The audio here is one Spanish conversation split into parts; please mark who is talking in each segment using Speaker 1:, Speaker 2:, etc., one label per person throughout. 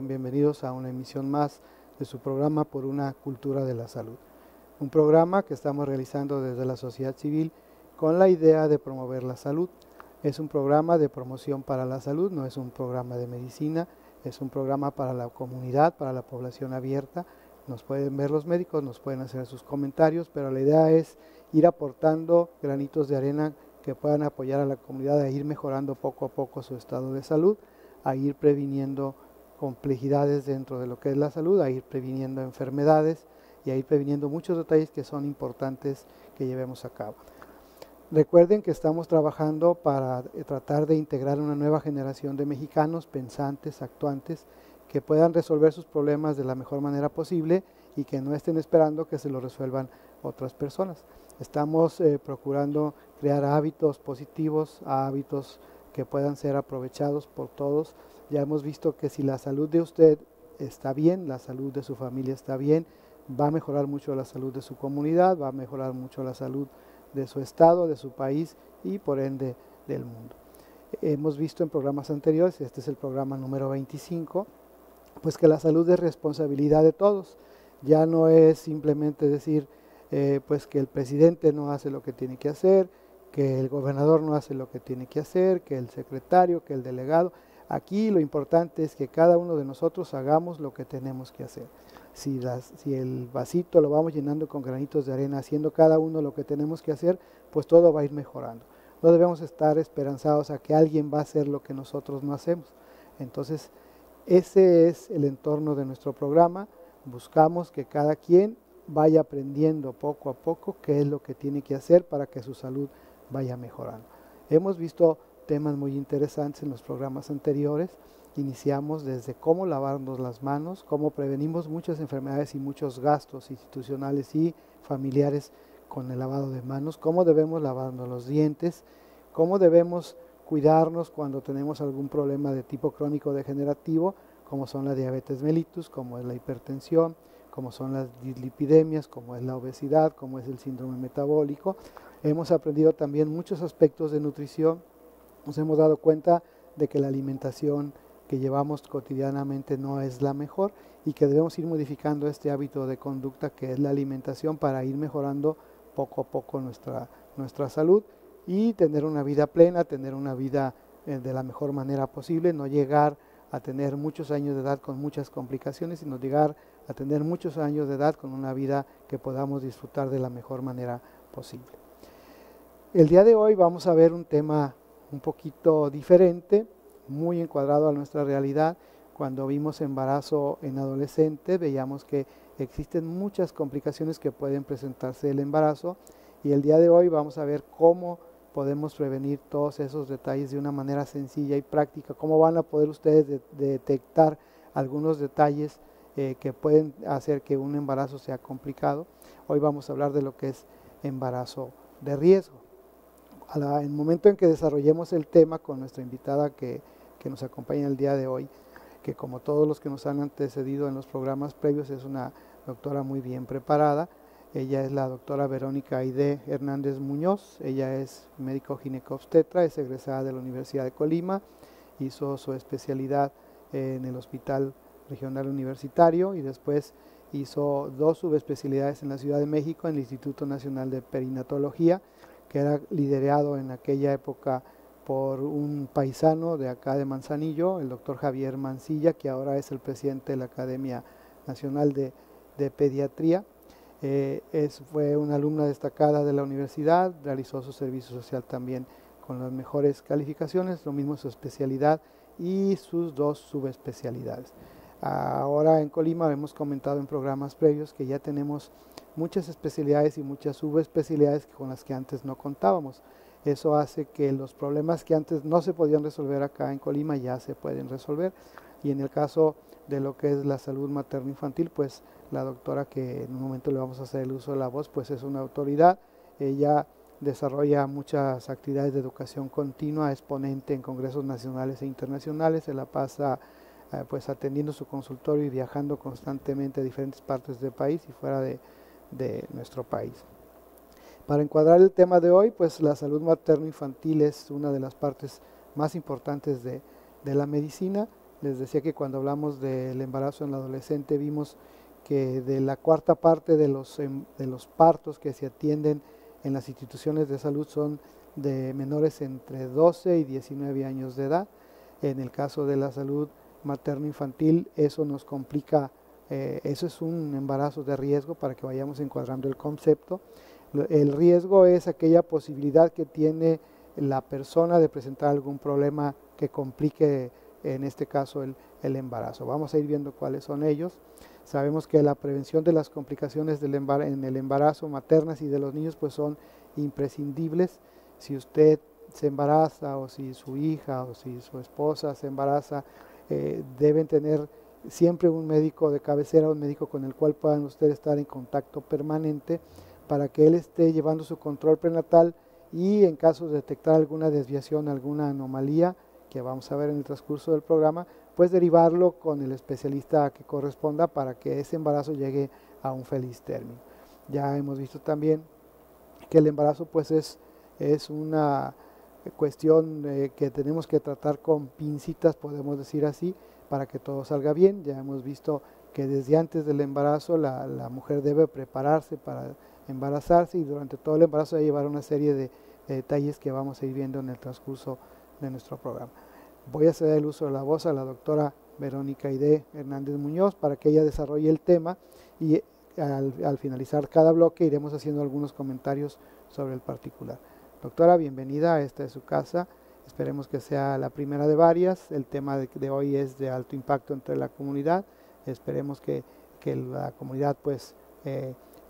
Speaker 1: bienvenidos a una emisión más de su programa Por una Cultura de la Salud. Un programa que estamos realizando desde la sociedad civil con la idea de promover la salud. Es un programa de promoción para la salud, no es un programa de medicina, es un programa para la comunidad, para la población abierta. Nos pueden ver los médicos, nos pueden hacer sus comentarios, pero la idea es ir aportando granitos de arena que puedan apoyar a la comunidad a ir mejorando poco a poco su estado de salud, a ir previniendo complejidades dentro de lo que es la salud, a ir previniendo enfermedades y a ir previniendo muchos detalles que son importantes que llevemos a cabo. Recuerden que estamos trabajando para tratar de integrar una nueva generación de mexicanos pensantes, actuantes, que puedan resolver sus problemas de la mejor manera posible y que no estén esperando que se lo resuelvan otras personas. Estamos procurando crear hábitos positivos, hábitos que puedan ser aprovechados por todos. Ya hemos visto que si la salud de usted está bien, la salud de su familia está bien, va a mejorar mucho la salud de su comunidad, va a mejorar mucho la salud de su estado, de su país y por ende del mundo. Hemos visto en programas anteriores, este es el programa número 25, pues que la salud es responsabilidad de todos. Ya no es simplemente decir pues que el presidente no hace lo que tiene que hacer, que el gobernador no hace lo que tiene que hacer, que el secretario, que el delegado. Aquí lo importante es que cada uno de nosotros hagamos lo que tenemos que hacer. Si el vasito lo vamos llenando con granitos de arena, haciendo cada uno lo que tenemos que hacer, pues todo va a ir mejorando. No debemos estar esperanzados a que alguien va a hacer lo que nosotros no hacemos. Entonces, ese es el entorno de nuestro programa. Buscamos que cada quien vaya aprendiendo poco a poco qué es lo que tiene que hacer para que su salud vaya mejorando. Hemos visto temas muy interesantes en los programas anteriores. Iniciamos desde cómo lavarnos las manos, cómo prevenimos muchas enfermedades y muchos gastos institucionales y familiares con el lavado de manos, cómo debemos lavarnos los dientes, cómo debemos cuidarnos cuando tenemos algún problema de tipo crónico degenerativo, como son la diabetes mellitus, como es la hipertensión, como son las dislipidemias, como es la obesidad, como es el síndrome metabólico. Hemos aprendido también muchos aspectos de nutrición. Nos hemos dado cuenta de que la alimentación que llevamos cotidianamente no es la mejor y que debemos ir modificando este hábito de conducta que es la alimentación para ir mejorando poco a poco nuestra salud y tener una vida plena, tener una vida de la mejor manera posible, no llegar a tener muchos años de edad con muchas complicaciones, sino llegar a tener muchos años de edad con una vida que podamos disfrutar de la mejor manera posible. El día de hoy vamos a ver un tema un poquito diferente, muy encuadrado a nuestra realidad. Cuando vimos embarazo en adolescente, veíamos que existen muchas complicaciones que pueden presentarse del embarazo y el día de hoy vamos a ver cómo podemos prevenir todos esos detalles de una manera sencilla y práctica, cómo van a poder ustedes detectar algunos detalles que pueden hacer que un embarazo sea complicado. Hoy vamos a hablar de lo que es embarazo de riesgo. En el momento en que desarrollemos el tema con nuestra invitada que nos acompaña el día de hoy, que como todos los que nos han antecedido en los programas previos es una doctora muy bien preparada. Ella es la doctora Verónica Aide Hernández Muñoz. Ella es médico ginecobstetra, es egresada de la Universidad de Colima, hizo su especialidad en el Hospital Regional Universitario y después hizo 2 subespecialidades en la Ciudad de México en el Instituto Nacional de Perinatología, que era liderado en aquella época por un paisano de acá de Manzanillo, el doctor Javier Mancilla, que ahora es el presidente de la Academia Nacional de Pediatría. Fue una alumna destacada de la universidad, realizó su servicio social también con las mejores calificaciones, lo mismo su especialidad y sus 2 subespecialidades. Ahora en Colima hemos comentado en programas previos que ya tenemos muchas especialidades y muchas subespecialidades con las que antes no contábamos. Eso hace que los problemas que antes no se podían resolver acá en Colima ya se pueden resolver. Y en el caso de lo que es la salud materno-infantil, pues la doctora, que en un momento le vamos a hacer el uso de la voz, pues es una autoridad. Ella desarrolla muchas actividades de educación continua, es ponente en congresos nacionales e internacionales, se la pasa pues atendiendo su consultorio y viajando constantemente a diferentes partes del país y fuera de nuestro país. Para encuadrar el tema de hoy, pues la salud materno-infantil es una de las partes más importantes de la medicina Les decía que cuando hablamos del embarazo en la adolescente vimos que de la cuarta parte de los partos que se atienden en las instituciones de salud son de menores entre 12 y 19 años de edad. En el caso de la salud materno-infantil, eso nos complica, eso es un embarazo de riesgo para que vayamos encuadrando el concepto. El riesgo es aquella posibilidad que tiene la persona de presentar algún problema que complique, en este caso, el embarazo. Vamos a ir viendo cuáles son ellos. Sabemos que la prevención de las complicaciones en el embarazo maternas y de los niños pues son imprescindibles. Si usted se embaraza o si su hija o si su esposa se embaraza, deben tener siempre un médico de cabecera, un médico con el cual puedan ustedes estar en contacto permanente para que él esté llevando su control prenatal y en caso de detectar alguna desviación, alguna anomalía que vamos a ver en el transcurso del programa, pues derivarlo con el especialista que corresponda para que ese embarazo llegue a un feliz término. Ya hemos visto también que el embarazo pues es una cuestión que tenemos que tratar con pincitas, podemos decir así, para que todo salga bien. Ya hemos visto que desde antes del embarazo la mujer debe prepararse para embarazarse y durante todo el embarazo debe llevar una serie de detalles que vamos a ir viendo en el transcurso de nuestro programa. Voy a ceder el uso de la voz a la doctora Verónica Aide Hernández Muñoz para que ella desarrolle el tema y al finalizar cada bloque iremos haciendo algunos comentarios sobre el particular. Doctora, bienvenida, esta es su casa, esperemos que sea la primera de varias. El tema de hoy es de alto impacto entre la comunidad, esperemos que la comunidad pues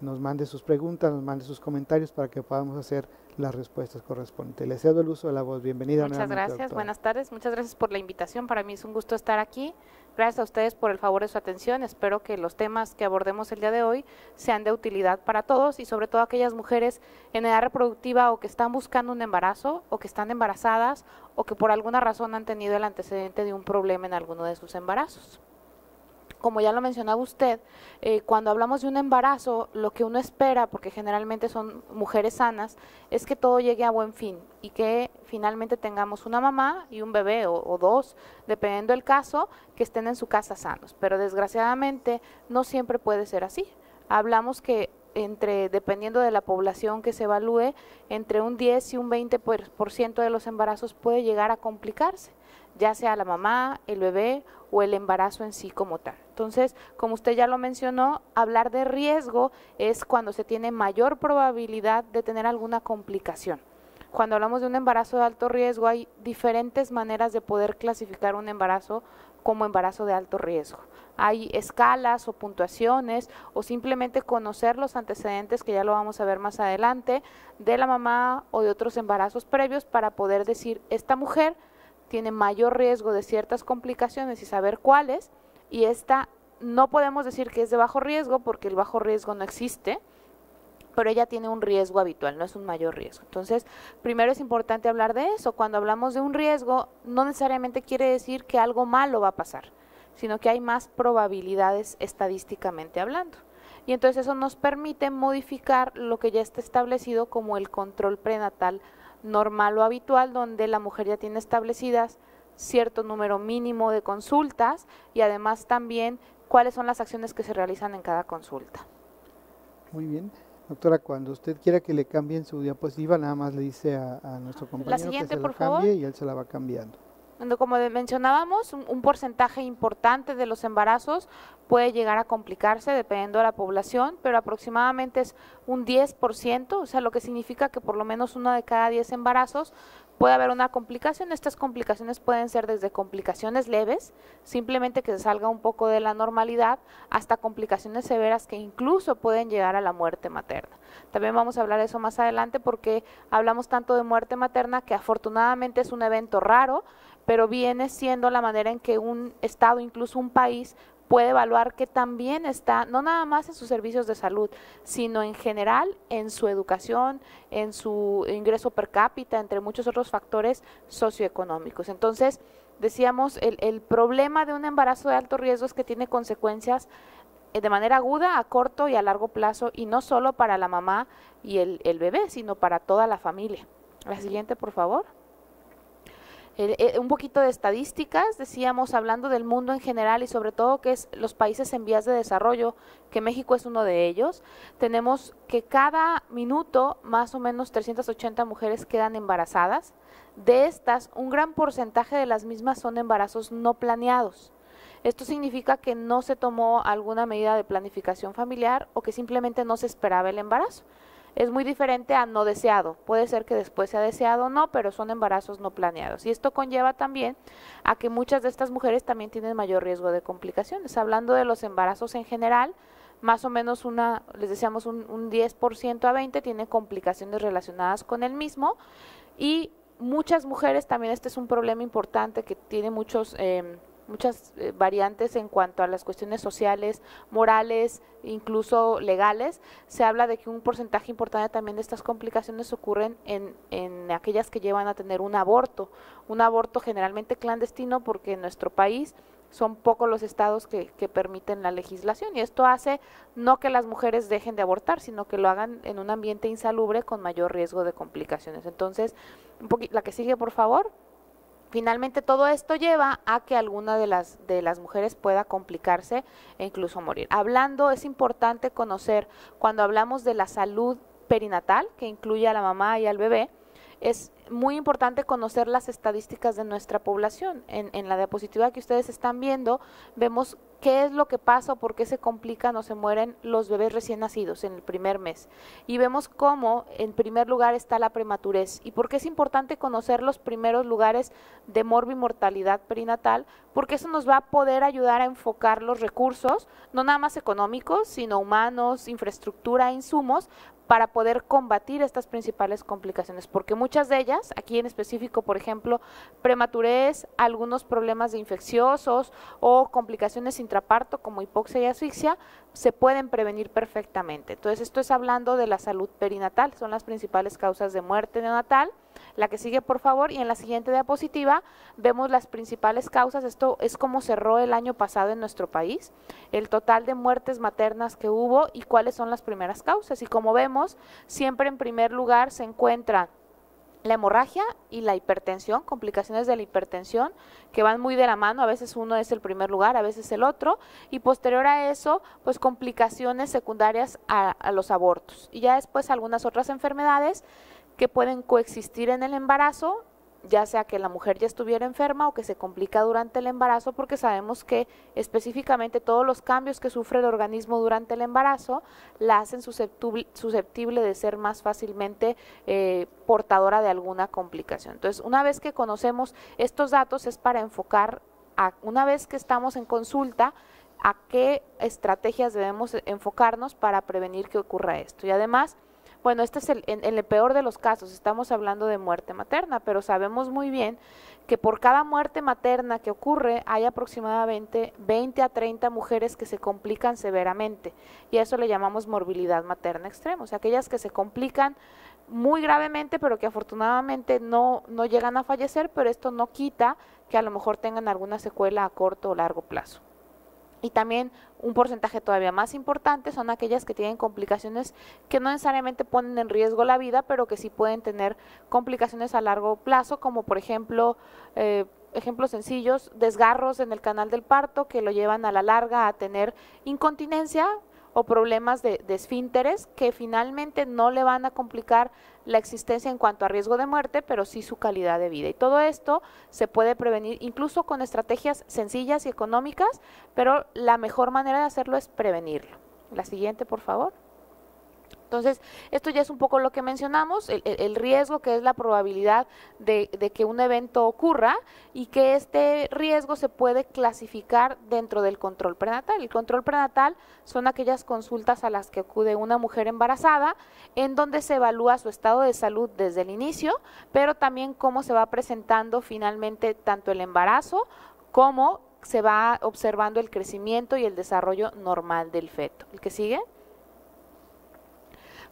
Speaker 1: nos mande sus preguntas, nos mande sus comentarios para que podamos hacer las respuestas correspondientes. Le cedo el uso de la voz. Bienvenida.
Speaker 2: Muchas gracias,
Speaker 1: doctora.
Speaker 2: Buenas tardes, muchas gracias por la invitación, para mí es un gusto estar aquí, gracias a ustedes por el favor de su atención, espero que los temas que abordemos el día de hoy sean de utilidad para todos y sobre todo aquellas mujeres en edad reproductiva o que están buscando un embarazo o que están embarazadas o que por alguna razón han tenido el antecedente de un problema en alguno de sus embarazos. Como ya lo mencionaba usted, cuando hablamos de un embarazo, lo que uno espera, porque generalmente son mujeres sanas, es que todo llegue a buen fin y que finalmente tengamos una mamá y un bebé o dos, dependiendo del caso, que estén en su casa sanos. Pero desgraciadamente no siempre puede ser así. Hablamos que dependiendo de la población que se evalúe, entre un 10 y un 20% de los embarazos puede llegar a complicarse, ya sea la mamá, el bebé o el embarazo en sí como tal. Entonces, como usted ya lo mencionó, hablar de riesgo es cuando se tiene mayor probabilidad de tener alguna complicación. Cuando hablamos de un embarazo de alto riesgo, hay diferentes maneras de poder clasificar un embarazo como embarazo de alto riesgo. Hay escalas o puntuaciones o simplemente conocer los antecedentes, que ya lo vamos a ver más adelante, de la mamá o de otros embarazos previos para poder decir, esta mujer tiene mayor riesgo de ciertas complicaciones y saber cuáles, y esta no podemos decir que es de bajo riesgo porque el bajo riesgo no existe, pero ella tiene un riesgo habitual, no es un mayor riesgo. Entonces, primero es importante hablar de eso. Cuando hablamos de un riesgo, no necesariamente quiere decir que algo malo va a pasar, sino que hay más probabilidades estadísticamente hablando. Y entonces eso nos permite modificar lo que ya está establecido como el control prenatal normal o habitual, donde la mujer ya tiene establecidas cierto número mínimo de consultas y además también cuáles son las acciones que se realizan en cada consulta.
Speaker 1: Muy bien. Doctora, cuando usted quiera que le cambien su diapositiva, nada más le dice a nuestro compañero
Speaker 2: la siguiente,
Speaker 1: que se
Speaker 2: por
Speaker 1: la cambie
Speaker 2: favor.
Speaker 1: Y él se la va cambiando.
Speaker 2: Como mencionábamos, un porcentaje importante de los embarazos puede llegar a complicarse dependiendo de la población, pero aproximadamente es un 10%, o sea, lo que significa que por lo menos 1 de cada 10 embarazos puede haber una complicación. Estas complicaciones pueden ser desde complicaciones leves, simplemente que se salga un poco de la normalidad, hasta complicaciones severas que incluso pueden llegar a la muerte materna. También vamos a hablar de eso más adelante porque hablamos tanto de muerte materna que afortunadamente es un evento raro, pero viene siendo la manera en que un estado, incluso un país, puede evaluar que también está, no nada más en sus servicios de salud, sino en general en su educación, en su ingreso per cápita, entre muchos otros factores socioeconómicos. Entonces, decíamos, el problema de un embarazo de alto riesgo es que tiene consecuencias de manera aguda, a corto y a largo plazo, y no solo para la mamá y el bebé, sino para toda la familia. La siguiente, por favor. Un poquito de estadísticas, decíamos, hablando del mundo en general y sobre todo que es los países en vías de desarrollo, que México es uno de ellos. Tenemos que cada minuto más o menos 380 mujeres quedan embarazadas. De estas, un gran porcentaje de las mismas son embarazos no planeados. Esto significa que no se tomó alguna medida de planificación familiar o que simplemente no se esperaba el embarazo. Es muy diferente a no deseado. Puede ser que después sea deseado o no, pero son embarazos no planeados. Y esto conlleva también a que muchas de estas mujeres también tienen mayor riesgo de complicaciones. Hablando de los embarazos en general, más o menos les decíamos un 10% a 20% tiene complicaciones relacionadas con el mismo. Y muchas mujeres, también este es un problema importante que tiene muchas variantes en cuanto a las cuestiones sociales, morales, incluso legales. Se habla de que un porcentaje importante también de estas complicaciones ocurren en aquellas que llevan a tener un aborto generalmente clandestino, porque en nuestro país son pocos los estados que permiten la legislación, y esto hace no que las mujeres dejen de abortar, sino que lo hagan en un ambiente insalubre con mayor riesgo de complicaciones. Entonces, la que sigue, por favor. Finalmente, todo esto lleva a que alguna de las mujeres pueda complicarse e incluso morir. Es importante conocer, cuando hablamos de la salud perinatal, que incluye a la mamá y al bebé, es muy importante conocer las estadísticas de nuestra población. En la diapositiva que ustedes están viendo, vemos qué es lo que pasa o por qué se complican o se mueren los bebés recién nacidos en el primer mes. Y vemos cómo en primer lugar está la prematurez. ¿Y por qué es importante conocer los primeros lugares de morbimortalidad perinatal? Porque eso nos va a poder ayudar a enfocar los recursos, no nada más económicos, sino humanos, infraestructura, insumos, para poder combatir estas principales complicaciones, porque muchas de ellas, aquí en específico, por ejemplo, prematurez, algunos problemas de infecciosos o complicaciones intraparto como hipoxia y asfixia, se pueden prevenir perfectamente. Entonces, esto es hablando de la salud perinatal, son las principales causas de muerte neonatal. La que sigue, por favor, y en la siguiente diapositiva vemos las principales causas. Esto es como cerró el año pasado en nuestro país, el total de muertes maternas que hubo y cuáles son las primeras causas. Y como vemos, siempre en primer lugar se encuentra la hemorragia y la hipertensión, complicaciones de la hipertensión que van muy de la mano, a veces uno es el primer lugar, a veces el otro, y posterior a eso, pues complicaciones secundarias a los abortos. Y ya después algunas otras enfermedades que pueden coexistir en el embarazo, ya sea que la mujer ya estuviera enferma o que se complica durante el embarazo, porque sabemos que específicamente todos los cambios que sufre el organismo durante el embarazo la hacen susceptible de ser más fácilmente portadora de alguna complicación. Entonces, una vez que conocemos estos datos es para enfocar, una vez que estamos en consulta, a qué estrategias debemos enfocarnos para prevenir que ocurra esto. Y además, bueno, este es en el peor de los casos, estamos hablando de muerte materna, pero sabemos muy bien que por cada muerte materna que ocurre hay aproximadamente 20 a 30 mujeres que se complican severamente, y a eso le llamamos morbilidad materna extrema, o sea, aquellas que se complican muy gravemente, pero que afortunadamente no llegan a fallecer, pero esto no quita que a lo mejor tengan alguna secuela a corto o largo plazo. Y también un porcentaje todavía más importante son aquellas que tienen complicaciones que no necesariamente ponen en riesgo la vida, pero que sí pueden tener complicaciones a largo plazo, como por ejemplo, ejemplos sencillos, desgarros en el canal del parto que lo llevan a la larga a tener incontinencia o problemas de esfínteres que finalmente no le van a complicar la existencia en cuanto a riesgo de muerte, pero sí su calidad de vida. Y todo esto se puede prevenir incluso con estrategias sencillas y económicas, pero la mejor manera de hacerlo es prevenirlo. La siguiente, por favor. Entonces, esto ya es un poco lo que mencionamos, el riesgo, que es la probabilidad de que un evento ocurra, y que este riesgo se puede clasificar dentro del control prenatal. El control prenatal son aquellas consultas a las que acude una mujer embarazada, en donde se evalúa su estado de salud desde el inicio, pero también cómo se va presentando finalmente tanto el embarazo como se va observando el crecimiento y el desarrollo normal del feto. ¿El que sigue?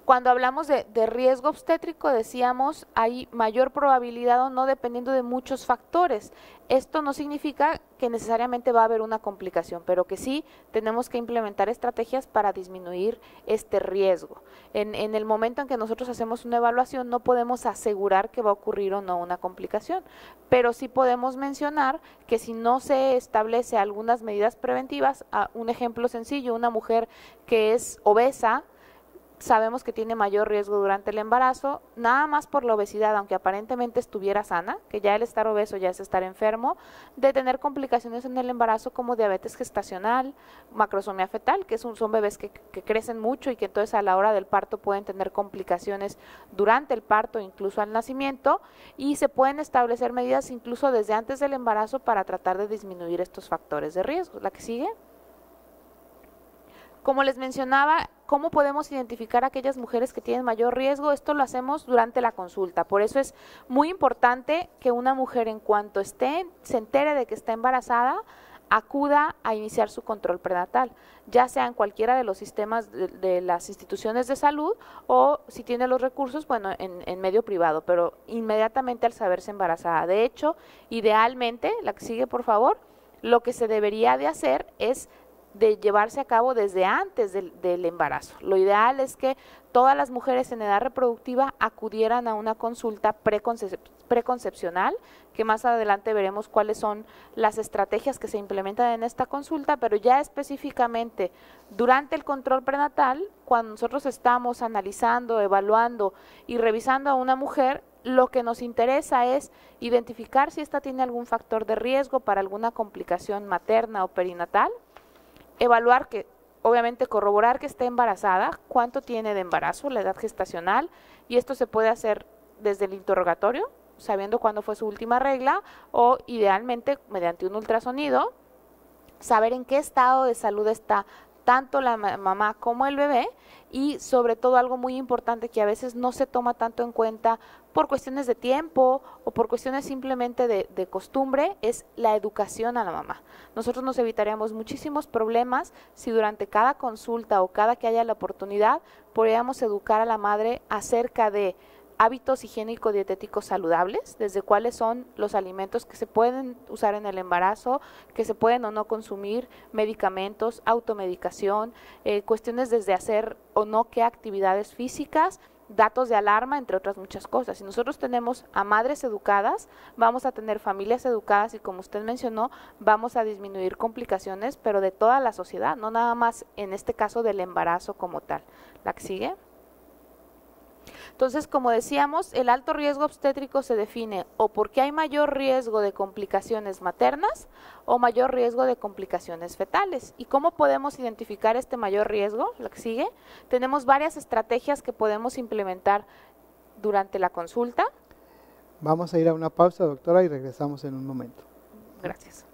Speaker 2: Cuando hablamos de riesgo obstétrico, decíamos, hay mayor probabilidad o no dependiendo de muchos factores. Esto no significa que necesariamente va a haber una complicación, pero que sí tenemos que implementar estrategias para disminuir este riesgo. En el momento en que nosotros hacemos una evaluación, no podemos asegurar que va a ocurrir o no una complicación, pero sí podemos mencionar que si no se establece algunas medidas preventivas, un ejemplo sencillo, una mujer que es obesa, sabemos que tiene mayor riesgo durante el embarazo, nada más por la obesidad, aunque aparentemente estuviera sana, que ya el estar obeso ya es estar enfermo, de tener complicaciones en el embarazo como diabetes gestacional, macrosomía fetal, que son bebés que crecen mucho y que entonces a la hora del parto pueden tener complicaciones durante el parto, incluso al nacimiento, y se pueden establecer medidas incluso desde antes del embarazo para tratar de disminuir estos factores de riesgo. ¿La que sigue? Como les mencionaba, ¿cómo podemos identificar a aquellas mujeres que tienen mayor riesgo? Esto lo hacemos durante la consulta. Por eso es muy importante que una mujer, en cuanto se entere de que está embarazada, acuda a iniciar su control prenatal, ya sea en cualquiera de los sistemas de las instituciones de salud o si tiene los recursos, bueno, en medio privado, pero inmediatamente al saberse embarazada. De hecho, idealmente, la que sigue por favor, lo que se debería de hacer es de llevarse a cabo desde antes del embarazo. Lo ideal es que todas las mujeres en edad reproductiva acudieran a una consulta preconcepcional, que más adelante veremos cuáles son las estrategias que se implementan en esta consulta, pero ya específicamente durante el control prenatal, cuando nosotros estamos analizando, evaluando y revisando a una mujer, lo que nos interesa es identificar si ésta tiene algún factor de riesgo para alguna complicación materna o perinatal, evaluar que, obviamente corroborar que esté embarazada, cuánto tiene de embarazo, la edad gestacional, y esto se puede hacer desde el interrogatorio, sabiendo cuándo fue su última regla, o idealmente mediante un ultrasonido, saber en qué estado de salud está tanto la mamá como el bebé, y sobre todo algo muy importante que a veces no se toma tanto en cuenta por cuestiones de tiempo o por cuestiones simplemente de costumbre, es la educación a la mamá. Nosotros nos evitaríamos muchísimos problemas si durante cada consulta o cada que haya la oportunidad podríamos educar a la madre acerca de hábitos higiénico-dietéticos saludables, desde cuáles son los alimentos que se pueden usar en el embarazo, que se pueden o no consumir, medicamentos, automedicación, cuestiones desde hacer o no qué actividades físicas, datos de alarma, entre otras muchas cosas. Si nosotros tenemos a madres educadas, vamos a tener familias educadas y, como usted mencionó, vamos a disminuir complicaciones, pero de toda la sociedad, no nada más en este caso del embarazo como tal. ¿La que sigue? Entonces, como decíamos, el alto riesgo obstétrico se define o porque hay mayor riesgo de complicaciones maternas o mayor riesgo de complicaciones fetales. ¿Y cómo podemos identificar este mayor riesgo? La que sigue. Tenemos varias estrategias que podemos implementar durante la consulta.
Speaker 1: Vamos a ir a una pausa, doctora, y regresamos en un momento.
Speaker 2: Gracias.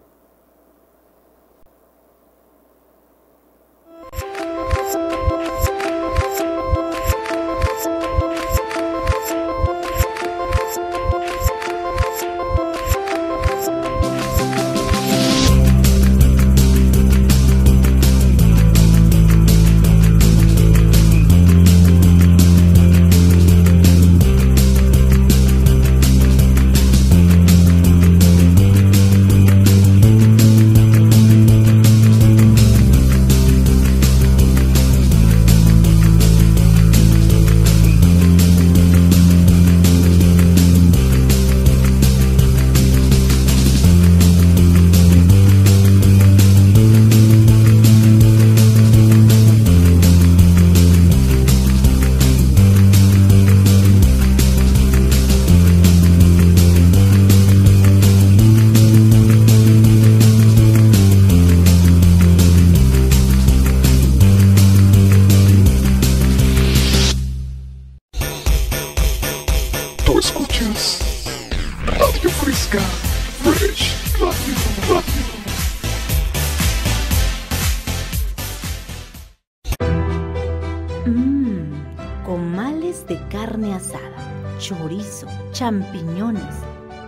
Speaker 3: Comales de carne asada, chorizo, champiñones,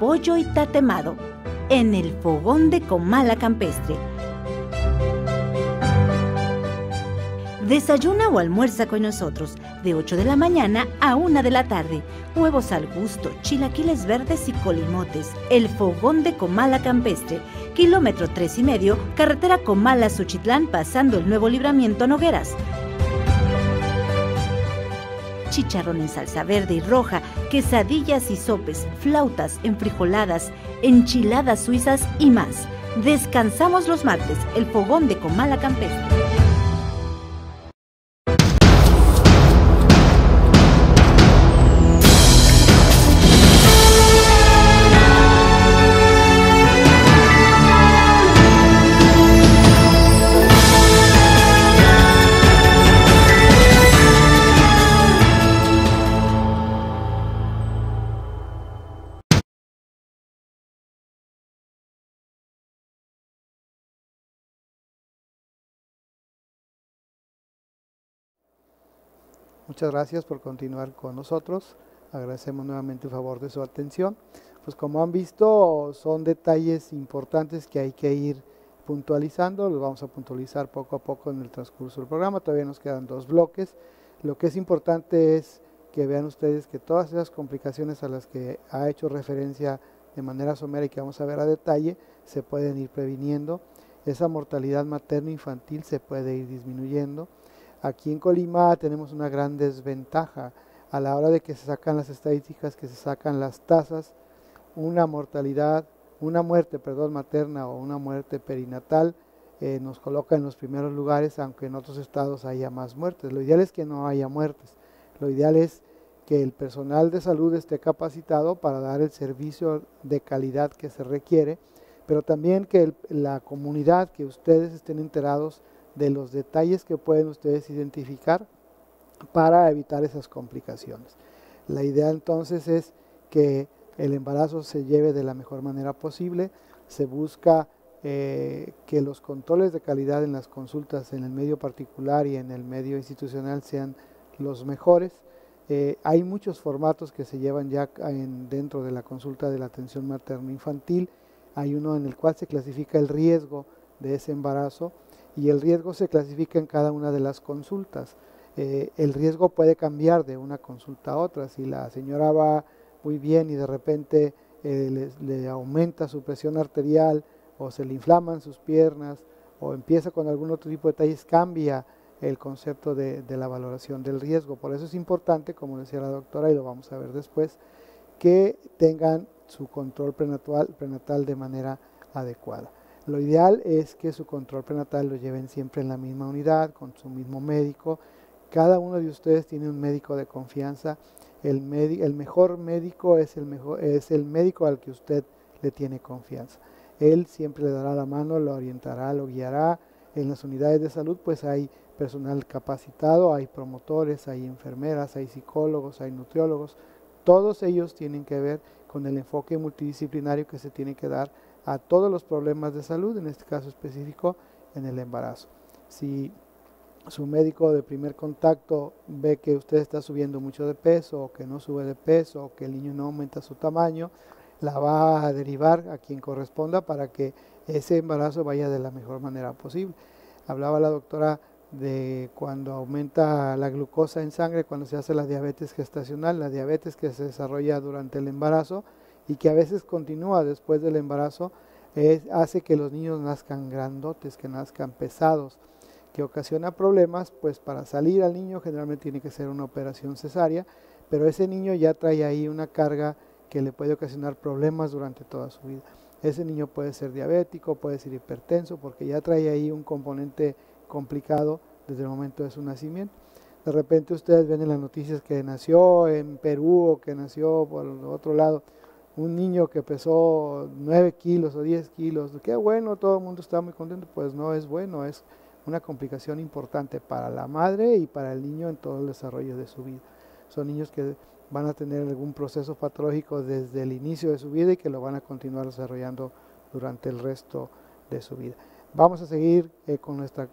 Speaker 3: pollo y tatemado en el fogón de Comala Campestre. Desayuna o almuerza con nosotros de 8 de la mañana a 1 de la tarde. Huevos al gusto, chilaquiles verdes y colimotes. El Fogón de Comala Campestre. Kilómetro 3,5, carretera Comala-Suchitlán, pasando el nuevo libramiento Nogueras. Chicharrón en salsa verde y roja, quesadillas y sopes, flautas, enfrijoladas, enchiladas suizas y más. Descansamos los martes, el Fogón de Comala Campestre.
Speaker 1: Muchas gracias por continuar con nosotros. Agradecemos nuevamente el favor de su atención. Pues como han visto, son detalles importantes que hay que ir puntualizando. Los vamos a puntualizar poco a poco en el transcurso del programa. Todavía nos quedan 2 bloques. Lo que es importante es que vean ustedes que todas esas complicaciones a las que ha hecho referencia de manera somera y que vamos a ver a detalle, se pueden ir previniendo. Esa mortalidad materno-infantil se puede ir disminuyendo. Aquí en Colima tenemos una gran desventaja a la hora de que se sacan las estadísticas, que se sacan las tasas, una muerte materna o una muerte perinatal nos coloca en los primeros lugares, aunque en otros estados haya más muertes. Lo ideal es que no haya muertes, lo ideal es que el personal de salud esté capacitado para dar el servicio de calidad que se requiere, pero también que la comunidad, que ustedes estén enterados de los detalles que pueden ustedes identificar para evitar esas complicaciones. La idea entonces es que el embarazo se lleve de la mejor manera posible. Se busca que los controles de calidad en las consultas en el medio particular y en el medio institucional sean los mejores. Hay muchos formatos que se llevan ya dentro de la consulta de la atención materno-infantil. Hay uno en el cual se clasifica el riesgo de ese embarazo, y el riesgo se clasifica en cada una de las consultas. El riesgo puede cambiar de una consulta a otra. Si la señora va muy bien y de repente le aumenta su presión arterial, o se le inflaman sus piernas, o empieza con algún otro tipo de detalles, cambia el concepto de la valoración del riesgo. Por eso es importante, como decía la doctora, y lo vamos a ver después, que tengan su control prenatal de manera adecuada. Lo ideal es que su control prenatal lo lleven siempre en la misma unidad, con su mismo médico. Cada uno de ustedes tiene un médico de confianza. El mejor médico es el médico al que usted le tiene confianza. Él siempre le dará la mano, lo orientará, lo guiará. En las unidades de salud pues hay personal capacitado, hay promotores, hay enfermeras, hay psicólogos, hay nutriólogos. Todos ellos tienen que ver con el enfoque multidisciplinario que se tiene que dar a todos los problemas de salud, en este caso específico en el embarazo. Si su médico de primer contacto ve que usted está subiendo mucho de peso, o que no sube de peso, o que el niño no aumenta su tamaño, la va a derivar a quien corresponda para que ese embarazo vaya de la mejor manera posible. Hablaba la doctora de cuando aumenta la glucosa en sangre, cuando se hace la diabetes gestacional, la diabetes que se desarrolla durante el embarazo y que a veces continúa después del embarazo, hace que los niños nazcan grandotes, que nazcan pesados, que ocasiona problemas. Pues para salir al niño generalmente tiene que ser una operación cesárea, pero ese niño ya trae ahí una carga que le puede ocasionar problemas durante toda su vida. Ese niño puede ser diabético, puede ser hipertenso, porque ya trae ahí un componente complicado desde el momento de su nacimiento. De repente ustedes ven en las noticias que nació en Perú o que nació por otro lado un niño que pesó 9 kilos o 10 kilos. Qué bueno, todo el mundo está muy contento. Pues no es bueno, es una complicación importante para la madre y para el niño en todo el desarrollo de su vida. Son niños que van a tener algún proceso patológico desde el inicio de su vida y que lo van a continuar desarrollando durante el resto de su vida. Vamos a seguir con nuestra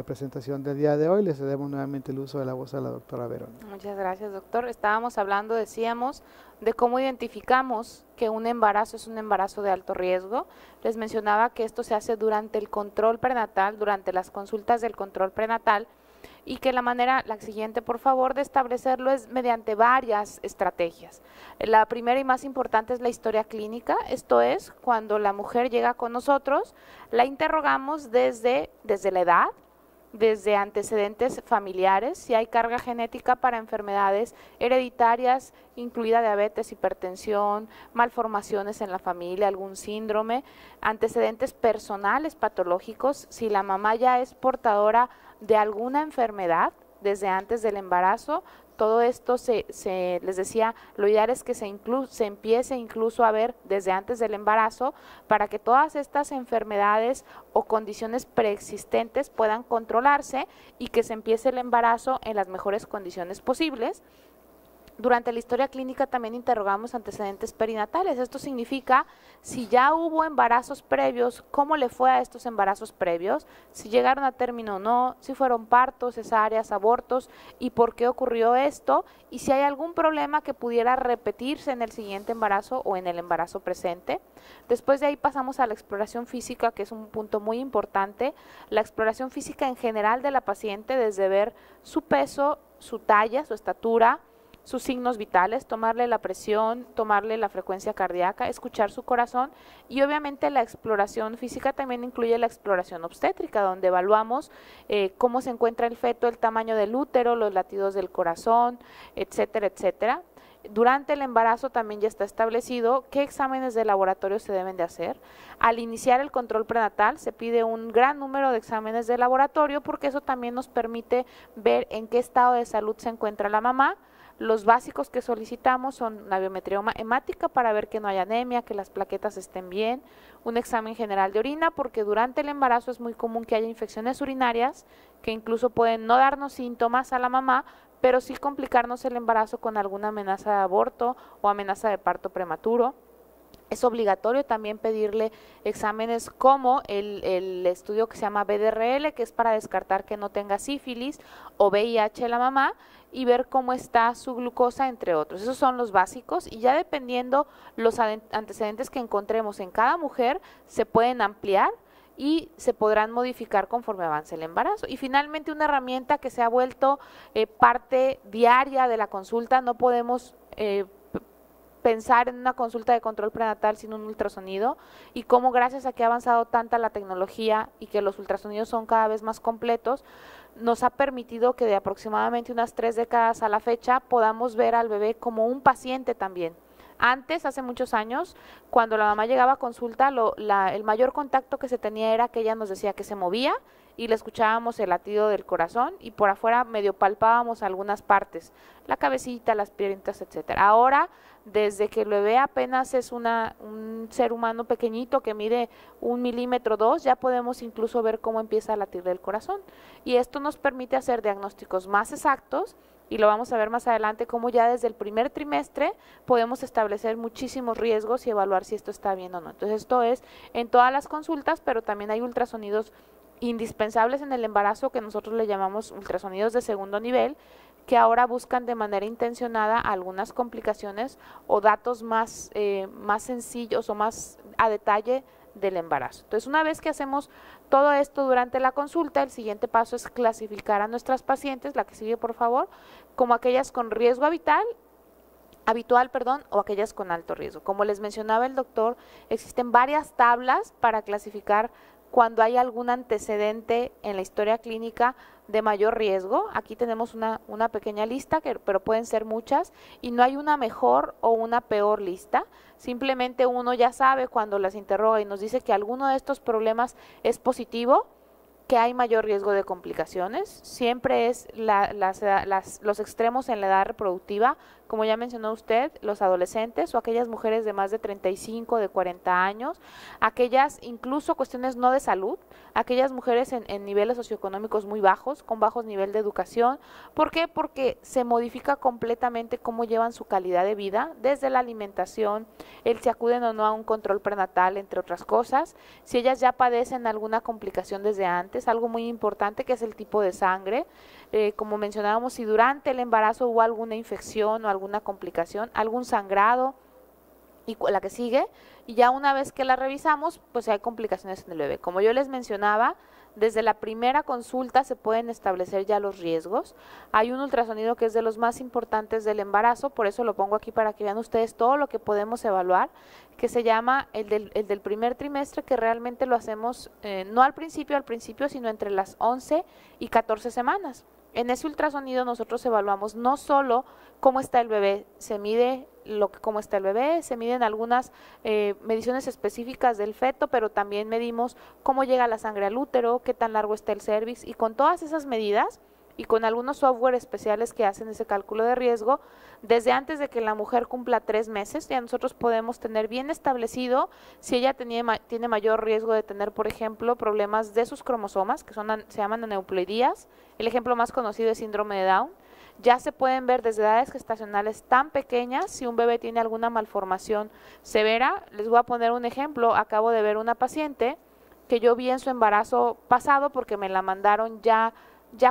Speaker 1: presentación del día de hoy. Le cedemos nuevamente el uso de la voz a la doctora Verónica.
Speaker 2: Muchas gracias, doctor. Estábamos hablando, decíamos, de cómo identificamos que un embarazo es un embarazo de alto riesgo. Les mencionaba que esto se hace durante el control prenatal, durante las consultas del control prenatal, y que la siguiente por favor, de establecerlo es mediante varias estrategias. La primera y más importante es la historia clínica, esto es, cuando la mujer llega con nosotros, la interrogamos desde la edad, desde antecedentes familiares, si hay carga genética para enfermedades hereditarias, incluida diabetes, hipertensión, malformaciones en la familia, algún síndrome, antecedentes personales patológicos, si la mamá ya es portadora de alguna enfermedad desde antes del embarazo. Todo esto les decía, lo ideal es que se empiece incluso a ver desde antes del embarazo para que todas estas enfermedades o condiciones preexistentes puedan controlarse y que se empiece el embarazo en las mejores condiciones posibles. Durante la historia clínica también interrogamos antecedentes perinatales. Esto significa si ya hubo embarazos previos, cómo le fue a estos embarazos previos, si llegaron a término o no, si fueron partos, cesáreas, abortos y por qué ocurrió esto, y si hay algún problema que pudiera repetirse en el siguiente embarazo o en el embarazo presente. Después de ahí pasamos a la exploración física, que es un punto muy importante. La exploración física en general de la paciente, desde ver su peso, su talla, su estatura, sus signos vitales, tomarle la presión, tomarle la frecuencia cardíaca, escuchar su corazón, y obviamente la exploración física también incluye la exploración obstétrica, donde evaluamos cómo se encuentra el feto, el tamaño del útero, los latidos del corazón, etcétera, etcétera. Durante el embarazo también ya está establecido qué exámenes de laboratorio se deben de hacer. Al iniciar el control prenatal se pide un gran número de exámenes de laboratorio porque eso también nos permite ver en qué estado de salud se encuentra la mamá. Los básicos que solicitamos son la biometría hemática para ver que no haya anemia, que las plaquetas estén bien, un examen general de orina, porque durante el embarazo es muy común que haya infecciones urinarias que incluso pueden no darnos síntomas a la mamá, pero sí complicarnos el embarazo con alguna amenaza de aborto o amenaza de parto prematuro. Es obligatorio también pedirle exámenes como el estudio que se llama BDRL, que es para descartar que no tenga sífilis o VIH la mamá, y ver cómo está su glucosa, entre otros. Esos son los básicos, y ya dependiendo los antecedentes que encontremos en cada mujer, se pueden ampliar y se podrán modificar conforme avance el embarazo. Y finalmente, una herramienta que se ha vuelto parte diaria de la consulta. No podemos pensar en una consulta de control prenatal sin un ultrasonido, y cómo gracias a que ha avanzado tanta la tecnología y que los ultrasonidos son cada vez más completos, nos ha permitido que de aproximadamente unas 3 décadas a la fecha podamos ver al bebé como un paciente también. Antes, hace muchos años, cuando la mamá llegaba a consulta, el mayor contacto que se tenía era que ella nos decía que se movía y le escuchábamos el latido del corazón, y por afuera medio palpábamos algunas partes, la cabecita, las piernitas, etcétera. Ahora, desde que el bebé apenas es un ser humano pequeñito que mide 1 milímetro, 2, ya podemos incluso ver cómo empieza a latir el corazón, y esto nos permite hacer diagnósticos más exactos, y lo vamos a ver más adelante, cómo ya desde el primer trimestre podemos establecer muchísimos riesgos y evaluar si esto está bien o no. Entonces esto es en todas las consultas, pero también hay ultrasonidos indispensables en el embarazo que nosotros le llamamos ultrasonidos de segundo nivel, que ahora buscan de manera intencionada algunas complicaciones o datos más sencillos o más a detalle del embarazo. Entonces, una vez que hacemos todo esto durante la consulta, el siguiente paso es clasificar a nuestras pacientes, la que sigue por favor, como aquellas con riesgo habitual, o aquellas con alto riesgo. Como les mencionaba el doctor, existen varias tablas para clasificar cuando hay algún antecedente en la historia clínica de mayor riesgo. Aquí tenemos una pequeña lista, pero pueden ser muchas, y no hay una mejor o una peor lista. Simplemente uno ya sabe cuando las interroga y nos dice que alguno de estos problemas es positivo, que hay mayor riesgo de complicaciones. Siempre es los extremos en la edad reproductiva, como ya mencionó usted, los adolescentes o aquellas mujeres de más de 35, de 40 años, aquellas incluso cuestiones no de salud, aquellas mujeres en niveles socioeconómicos muy bajos, con bajos niveles de educación. ¿Por qué? Porque se modifica completamente cómo llevan su calidad de vida, desde la alimentación, el si acuden o no a un control prenatal, entre otras cosas, si ellas ya padecen alguna complicación desde antes, algo muy importante que es el tipo de sangre, como mencionábamos, si durante el embarazo hubo alguna infección o alguna complicación, algún sangrado, y la que sigue, y ya una vez que la revisamos, pues hay complicaciones en el bebé. Como yo les mencionaba, Desde la primera consulta se pueden establecer ya los riesgos. Hay un ultrasonido que es de los más importantes del embarazo, por eso lo pongo aquí para que vean ustedes todo lo que podemos evaluar, que se llama el del primer trimestre, que realmente lo hacemos no al principio, sino entre las 11 y 14 semanas. En ese ultrasonido nosotros evaluamos no solo cómo está el bebé, se mide cómo está el bebé, se miden algunas mediciones específicas del feto, pero también medimos cómo llega la sangre al útero, qué tan largo está el cérvix, y con todas esas medidas y con algunos software especiales que hacen ese cálculo de riesgo, desde antes de que la mujer cumpla 3 meses, ya nosotros podemos tener bien establecido si ella tiene mayor riesgo de tener, por ejemplo, problemas de sus cromosomas, que se llaman aneuploidías. El ejemplo más conocido es síndrome de Down. Ya se pueden ver desde edades gestacionales tan pequeñas si un bebé tiene alguna malformación severa. Les voy a poner un ejemplo. Acabo de ver una paciente que yo vi en su embarazo pasado porque me la mandaron ya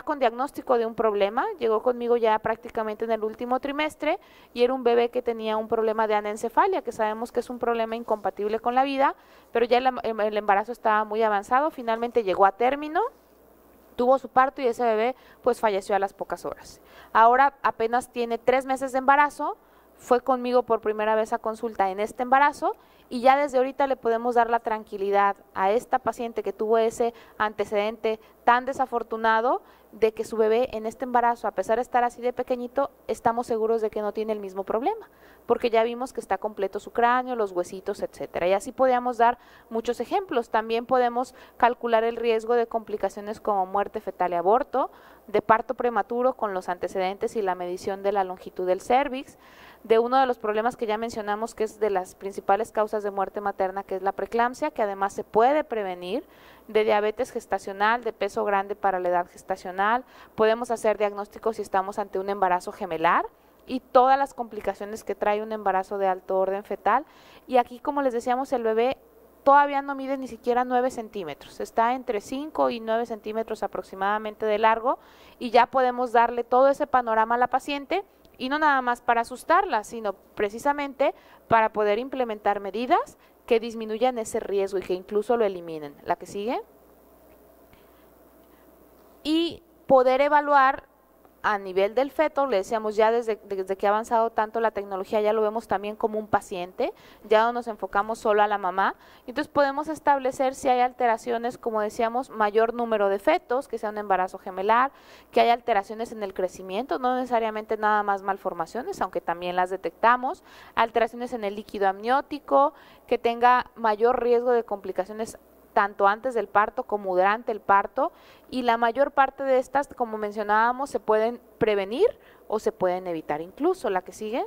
Speaker 2: con diagnóstico de un problema. Llegó conmigo ya prácticamente en el último trimestre y era un bebé que tenía un problema de anencefalia, que sabemos que es un problema incompatible con la vida, pero ya el embarazo estaba muy avanzado. Finalmente llegó a término, tuvo su parto y ese bebé pues falleció a las pocas horas. Ahora apenas tiene 3 meses de embarazo, fue conmigo por primera vez a consulta en este embarazo y ya desde ahorita le podemos dar la tranquilidad a esta paciente que tuvo ese antecedente tan desafortunado de que su bebé en este embarazo, a pesar de estar así de pequeñito, estamos seguros de que no tiene el mismo problema, porque ya vimos que está completo su cráneo, los huesitos, etcétera. Y así podríamos dar muchos ejemplos. También podemos calcular el riesgo de complicaciones como muerte fetal y aborto, de parto prematuro con los antecedentes y la medición de la longitud del cérvix, de uno de los problemas que ya mencionamos, que es de las principales causas de muerte materna, que es la preeclampsia, que además se puede prevenir, de diabetes gestacional, de peso grande para la edad gestacional. Podemos hacer diagnósticos si estamos ante un embarazo gemelar y todas las complicaciones que trae un embarazo de alto orden fetal. Y aquí, como les decíamos, el bebé todavía no mide ni siquiera 9 centímetros, está entre 5 y 9 centímetros aproximadamente de largo, y ya podemos darle todo ese panorama a la paciente, y no nada más para asustarla, sino precisamente para poder implementar medidas que disminuyan ese riesgo y que incluso lo eliminen. La que sigue. Y poder evaluar a nivel del feto, le decíamos ya desde que ha avanzado tanto la tecnología, ya lo vemos también como un paciente, ya no nos enfocamos solo a la mamá, entonces podemos establecer si hay alteraciones, como decíamos, mayor número de fetos, que sea un embarazo gemelar, que hay alteraciones en el crecimiento, no necesariamente nada más malformaciones, aunque también las detectamos, alteraciones en el líquido amniótico, que tenga mayor riesgo de complicaciones tanto antes del parto como durante el parto, y la mayor parte de estas, como mencionábamos, se pueden prevenir o se pueden evitar incluso. La que sigue.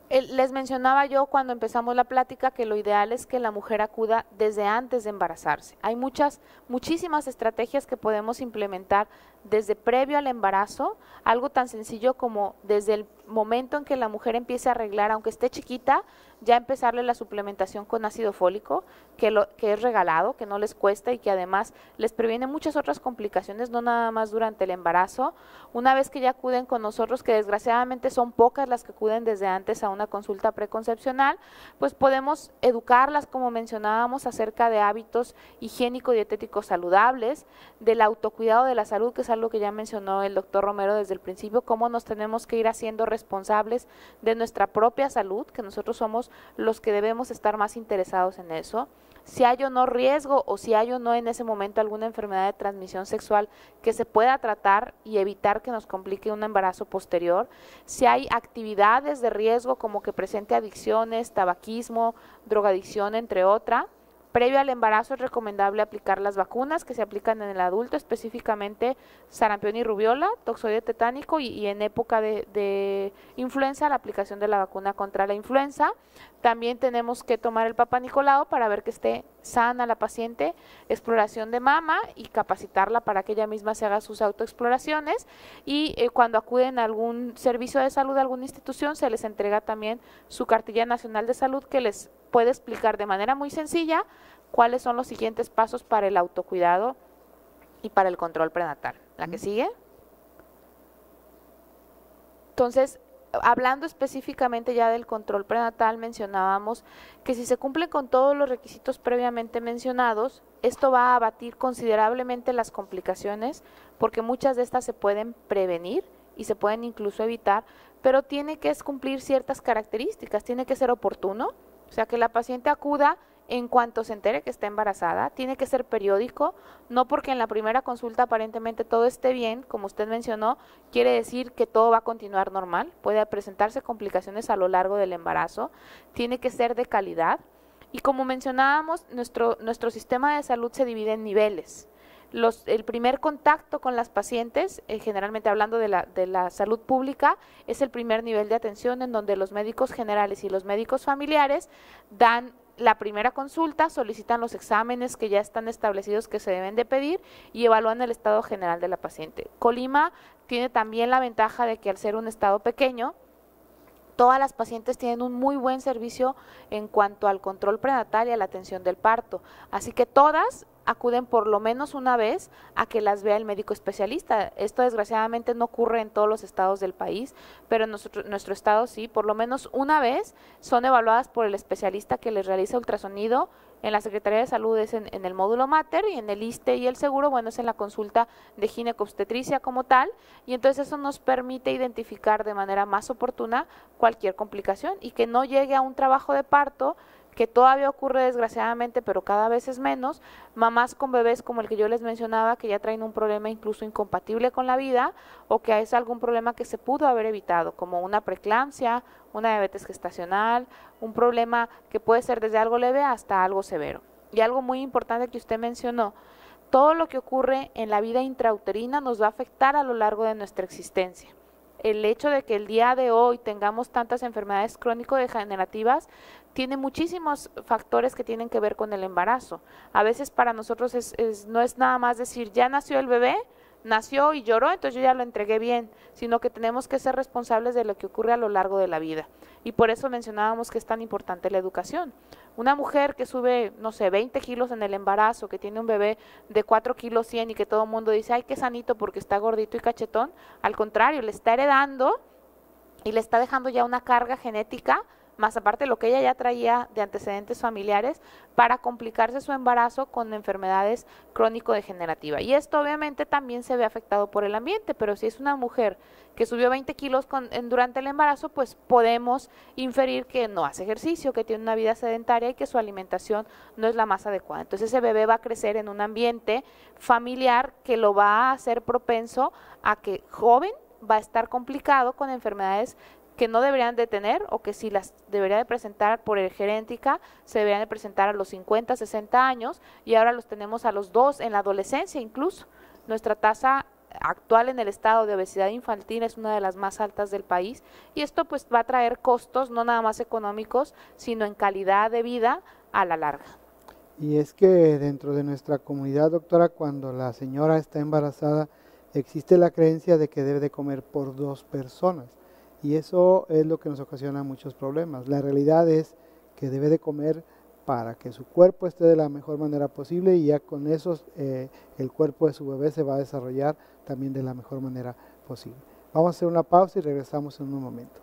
Speaker 2: Les mencionaba yo cuando empezamos la plática que lo ideal es que la mujer acuda desde antes de embarazarse. Hay muchísimas estrategias que podemos implementar desde previo al embarazo, algo tan sencillo como desde el momento en que la mujer empiece a arreglar, aunque esté chiquita, ya empezarle la suplementación con ácido fólico, que es regalado, que no les cuesta y que además les previene muchas otras complicaciones, no nada más durante el embarazo. Una vez que ya acuden con nosotros, que desgraciadamente son pocas las que acuden desde antes a una consulta preconcepcional, pues podemos educarlas, como mencionábamos, acerca de hábitos higiénico-dietéticos saludables, del autocuidado de la salud, que es algo que ya mencionó el doctor Romero desde el principio, cómo nos tenemos que ir haciendo responsables de nuestra propia salud, que nosotros somos los que debemos estar más interesados en eso. Si hay o no riesgo o si hay o no en ese momento alguna enfermedad de transmisión sexual que se pueda tratar y evitar que nos complique un embarazo posterior. Si hay actividades de riesgo como que presente adicciones, tabaquismo, drogadicción, entre otras. Previo al embarazo es recomendable aplicar las vacunas que se aplican en el adulto, específicamente sarampión y rubiola, toxoide tetánico y en época de influenza la aplicación de la vacuna contra la influenza. También tenemos que tomar el Papa Nicolau para ver que esté sana la paciente, exploración de mama y capacitarla para que ella misma se haga sus autoexploraciones, y cuando acuden a algún servicio de salud, a alguna institución, se les entrega también su cartilla nacional de salud que les puede explicar de manera muy sencilla cuáles son los siguientes pasos para el autocuidado y para el control prenatal. La que sigue. Entonces, hablando específicamente ya del control prenatal, mencionábamos que si se cumplen con todos los requisitos previamente mencionados, esto va a abatir considerablemente las complicaciones, porque muchas de estas se pueden prevenir y se pueden incluso evitar, pero tiene que cumplir ciertas características, tiene que ser oportuno, o sea, que la paciente acuda en cuanto se entere que está embarazada, tiene que ser periódico, no porque en la primera consulta aparentemente todo esté bien, como usted mencionó, quiere decir que todo va a continuar normal, puede presentarse complicaciones a lo largo del embarazo, tiene que ser de calidad, y como mencionábamos, nuestro sistema de salud se divide en niveles. El primer contacto con las pacientes, generalmente hablando de la salud pública, es el primer nivel de atención en donde los médicos generales y los médicos familiares dan la primera consulta, solicitan los exámenes que ya están establecidos que se deben de pedir y evalúan el estado general de la paciente. Colima tiene también la ventaja de que al ser un estado pequeño, todas las pacientes tienen un muy buen servicio en cuanto al control prenatal y a la atención del parto, así que todas acuden por lo menos una vez a que las vea el médico especialista. Esto desgraciadamente no ocurre en todos los estados del país, pero en nuestro estado sí, por lo menos una vez son evaluadas por el especialista que les realiza ultrasonido. En la Secretaría de Salud es en el módulo mater, y en el ISSSTE y el seguro, bueno, es en la consulta de ginecobstetricia como tal, y entonces eso nos permite identificar de manera más oportuna cualquier complicación y que no llegue a un trabajo de parto, que todavía ocurre desgraciadamente, pero cada vez es menos, mamás con bebés como el que yo les mencionaba, que ya traen un problema incluso incompatible con la vida, o que es algún problema que se pudo haber evitado, como una preeclampsia, una diabetes gestacional, un problema que puede ser desde algo leve hasta algo severo. Y algo muy importante que usted mencionó, todo lo que ocurre en la vida intrauterina nos va a afectar a lo largo de nuestra existencia. El hecho de que el día de hoy tengamos tantas enfermedades crónico-degenerativas tiene muchísimos factores que tienen que ver con el embarazo. A veces para nosotros no es nada más decir, ya nació el bebé, nació y lloró, entonces yo ya lo entregué bien, sino que tenemos que ser responsables de lo que ocurre a lo largo de la vida. Y por eso mencionábamos que es tan importante la educación. Una mujer que sube, no sé, 20 kilos en el embarazo, que tiene un bebé de 4 kilos 100 y que todo el mundo dice, ay, qué sanito porque está gordito y cachetón, al contrario, le está heredando y le está dejando ya una carga genética, más aparte de lo que ella ya traía de antecedentes familiares, para complicarse su embarazo con enfermedades crónico-degenerativas. Y esto obviamente también se ve afectado por el ambiente, pero si es una mujer que subió 20 kilos durante el embarazo, pues podemos inferir que no hace ejercicio, que tiene una vida sedentaria y que su alimentación no es la más adecuada. Entonces ese bebé va a crecer en un ambiente familiar que lo va a hacer propenso a que joven va a estar complicado con enfermedades que no deberían de tener, o que si las debería de presentar por genética, se deberían de presentar a los 50, 60 años, y ahora los tenemos a los 2 en la adolescencia incluso. Nuestra tasa actual en el estado de obesidad infantil es una de las más altas del país, y esto pues va a traer costos no nada más económicos, sino en calidad de vida a la larga.
Speaker 1: Y es que dentro de nuestra comunidad, doctora, cuando la señora está embarazada, existe la creencia de que debe de comer por 2 personas. Y eso es lo que nos ocasiona muchos problemas. La realidad es que debe de comer para que su cuerpo esté de la mejor manera posible, y ya con eso el cuerpo de su bebé se va a desarrollar también de la mejor manera posible. Vamos a hacer una pausa y regresamos en un momento.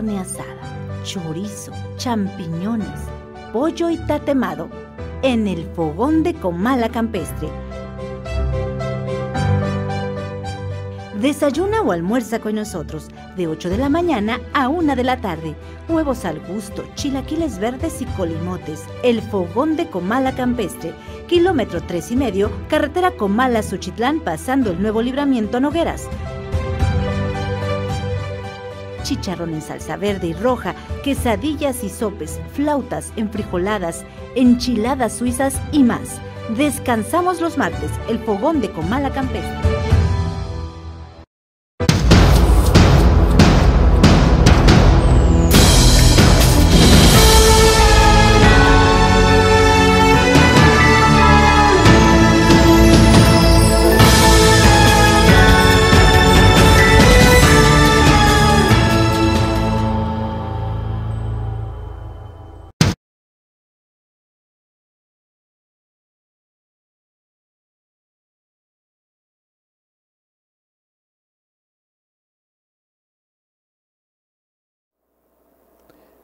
Speaker 3: carne asada, chorizo, champiñones, pollo y tatemado en el fogón de Comala Campestre. Desayuna o almuerza con nosotros de 8 de la mañana a 1 de la tarde. Huevos al gusto, chilaquiles verdes y colimotes. El fogón de Comala Campestre. Kilómetro 3,5, carretera Comala-Suchitlán, pasando el nuevo libramiento Nogueras. Chicharrón en salsa verde y roja, quesadillas y sopes, flautas, enfrijoladas, enchiladas suizas y más. Descansamos los martes, el fogón de Comala Campestre.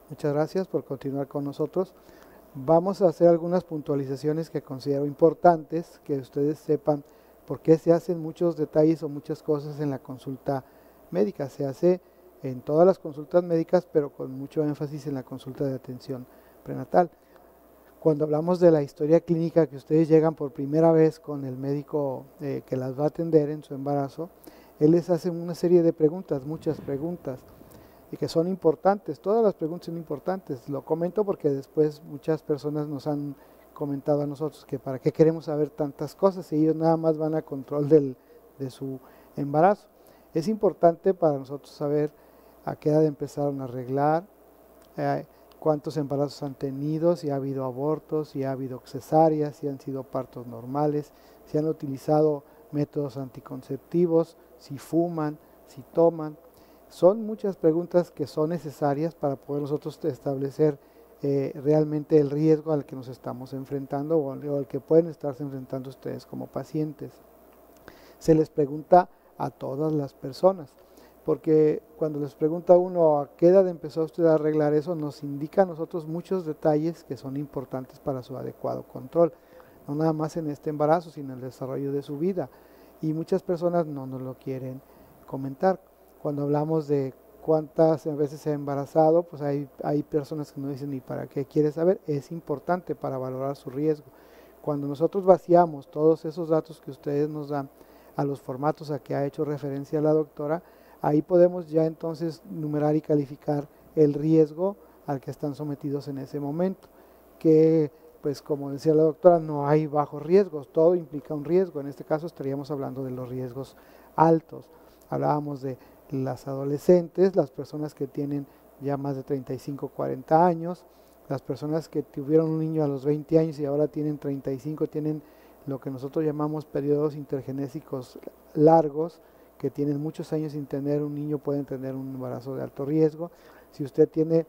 Speaker 1: Muchas gracias por continuar con nosotros. Vamos a hacer algunas puntualizaciones que considero importantes, que ustedes sepan por qué se hacen muchos detalles o muchas cosas en la consulta médica. Se hace en todas las consultas médicas, pero con mucho énfasis en la consulta de atención prenatal. Cuando hablamos de la historia clínica, que ustedes llegan por primera vez con el médico que las va a atender en su embarazo, él les hace una serie de preguntas, muchas preguntas, y que son importantes. Todas las preguntas son importantes. Lo comento porque después muchas personas nos han comentado a nosotros que para qué queremos saber tantas cosas si ellos nada más van a control de su embarazo. Es importante para nosotros saber a qué edad empezaron a arreglar, cuántos embarazos han tenido, si ha habido abortos, si ha habido cesáreas, si han sido partos normales, si han utilizado métodos anticonceptivos, si fuman, si toman. Son muchas preguntas que son necesarias para poder nosotros establecer realmente el riesgo al que nos estamos enfrentando o al que pueden estarse enfrentando ustedes como pacientes. Se les pregunta a todas las personas, porque cuando les pregunta uno a qué edad empezó usted a arreglar eso, nos indica a nosotros muchos detalles que son importantes para su adecuado control, no nada más en este embarazo, sino en el desarrollo de su vida. Y muchas personas no nos lo quieren comentar. Cuando hablamos de cuántas veces se ha embarazado, pues hay personas que nos dicen, ¿y para qué quiere saber? Es importante para valorar su riesgo. Cuando nosotros vaciamos todos esos datos que ustedes nos dan a los formatos a que ha hecho referencia la doctora, ahí podemos ya entonces numerar y calificar el riesgo al que están sometidos en ese momento, que pues como decía la doctora, no hay bajos riesgos, todo implica un riesgo. En este caso estaríamos hablando de los riesgos altos. Hablábamos de las adolescentes, las personas que tienen ya más de 35, 40 años, las personas que tuvieron un niño a los 20 años y ahora tienen 35, tienen lo que nosotros llamamos periodos intergenésicos largos, que tienen muchos años sin tener un niño, pueden tener un embarazo de alto riesgo. Si usted tiene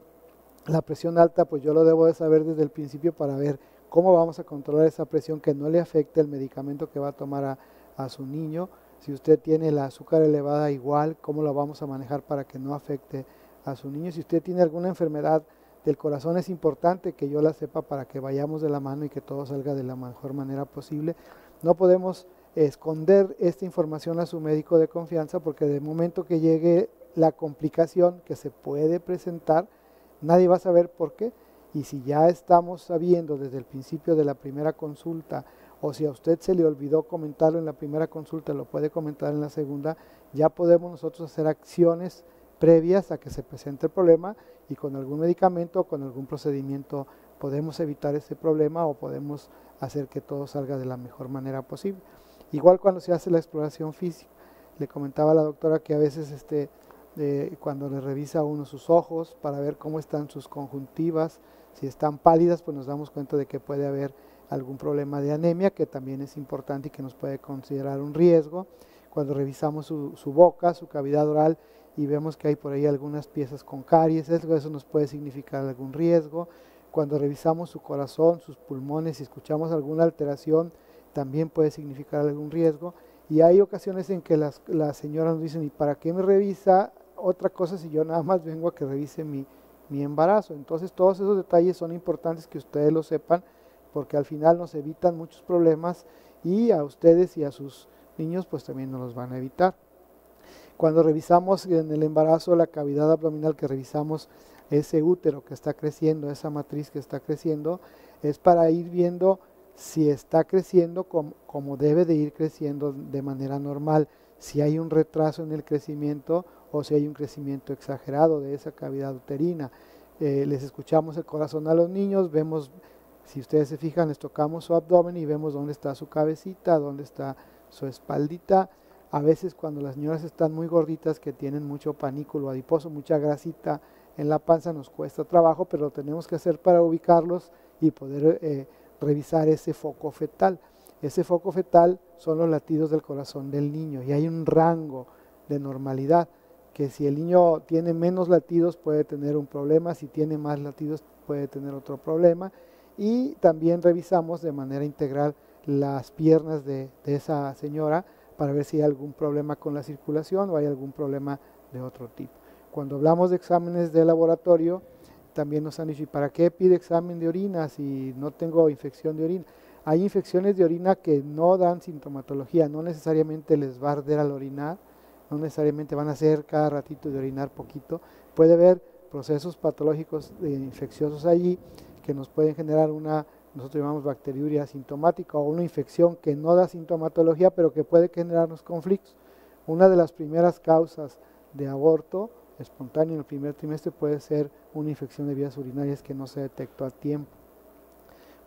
Speaker 1: la presión alta, pues yo lo debo de saber desde el principio para ver cómo vamos a controlar esa presión, que no le afecte el medicamento que va a tomar a su niño. Si usted tiene la azúcar elevada igual, ¿cómo la vamos a manejar para que no afecte a su niño? Si usted tiene alguna enfermedad del corazón, es importante que yo la sepa para que vayamos de la mano y que todo salga de la mejor manera posible. No podemos esconder esta información a su médico de confianza, porque de momento que llegue la complicación que se puede presentar, nadie va a saber por qué. Y si ya estamos sabiendo desde el principio de la primera consulta, o si a usted se le olvidó comentarlo en la primera consulta, lo puede comentar en la segunda, ya podemos nosotros hacer acciones previas a que se presente el problema, y con algún medicamento o con algún procedimiento podemos evitar ese problema o podemos hacer que todo salga de la mejor manera posible. Igual cuando se hace la exploración física, le comentaba a la doctora que a veces cuando le revisa a uno sus ojos para ver cómo están sus conjuntivas, si están pálidas, pues nos damos cuenta de que puede haber algún problema de anemia, que también es importante y que nos puede considerar un riesgo. Cuando revisamos su boca, su cavidad oral, y vemos que hay por ahí algunas piezas con caries, eso nos puede significar algún riesgo. Cuando revisamos su corazón, sus pulmones, si escuchamos alguna alteración, también puede significar algún riesgo. Y hay ocasiones en que las señoras nos dicen, ¿y para qué me revisa otra cosa si yo nada más vengo a que revise mi embarazo. Entonces todos esos detalles son importantes que ustedes lo sepan, porque al final nos evitan muchos problemas y a ustedes y a sus niños pues también nos los van a evitar. Cuando revisamos en el embarazo la cavidad abdominal, que revisamos ese útero que está creciendo, esa matriz que está creciendo, es para ir viendo si está creciendo como debe de ir creciendo de manera normal, si hay un retraso en el crecimiento o si hay un crecimiento exagerado de esa cavidad uterina. Les escuchamos el corazón a los niños, vemos, si ustedes se fijan, les tocamos su abdomen y vemos dónde está su cabecita, dónde está su espaldita. A veces cuando las señoras están muy gorditas, que tienen mucho panículo adiposo, mucha grasita en la panza, nos cuesta trabajo, pero lo tenemos que hacer para ubicarlos y poder revisar ese foco fetal. Ese foco fetal son los latidos del corazón del niño y hay un rango de normalidad, que si el niño tiene menos latidos puede tener un problema, si tiene más latidos puede tener otro problema. Y también revisamos de manera integral las piernas de esa señora para ver si hay algún problema con la circulación o hay algún problema de otro tipo. Cuando hablamos de exámenes de laboratorio, también nos han dicho, ¿y para qué pide examen de orina si no tengo infección de orina? Hay infecciones de orina que no dan sintomatología, no necesariamente les va a arder al orinar, no necesariamente van a hacer cada ratito de orinar poquito. Puede haber procesos patológicos infecciosos allí que nos pueden generar nosotros llamamos bacteriuria asintomática, o una infección que no da sintomatología, pero que puede generarnos conflictos. Una de las primeras causas de aborto espontáneo en el primer trimestre puede ser una infección de vías urinarias que no se detectó a tiempo.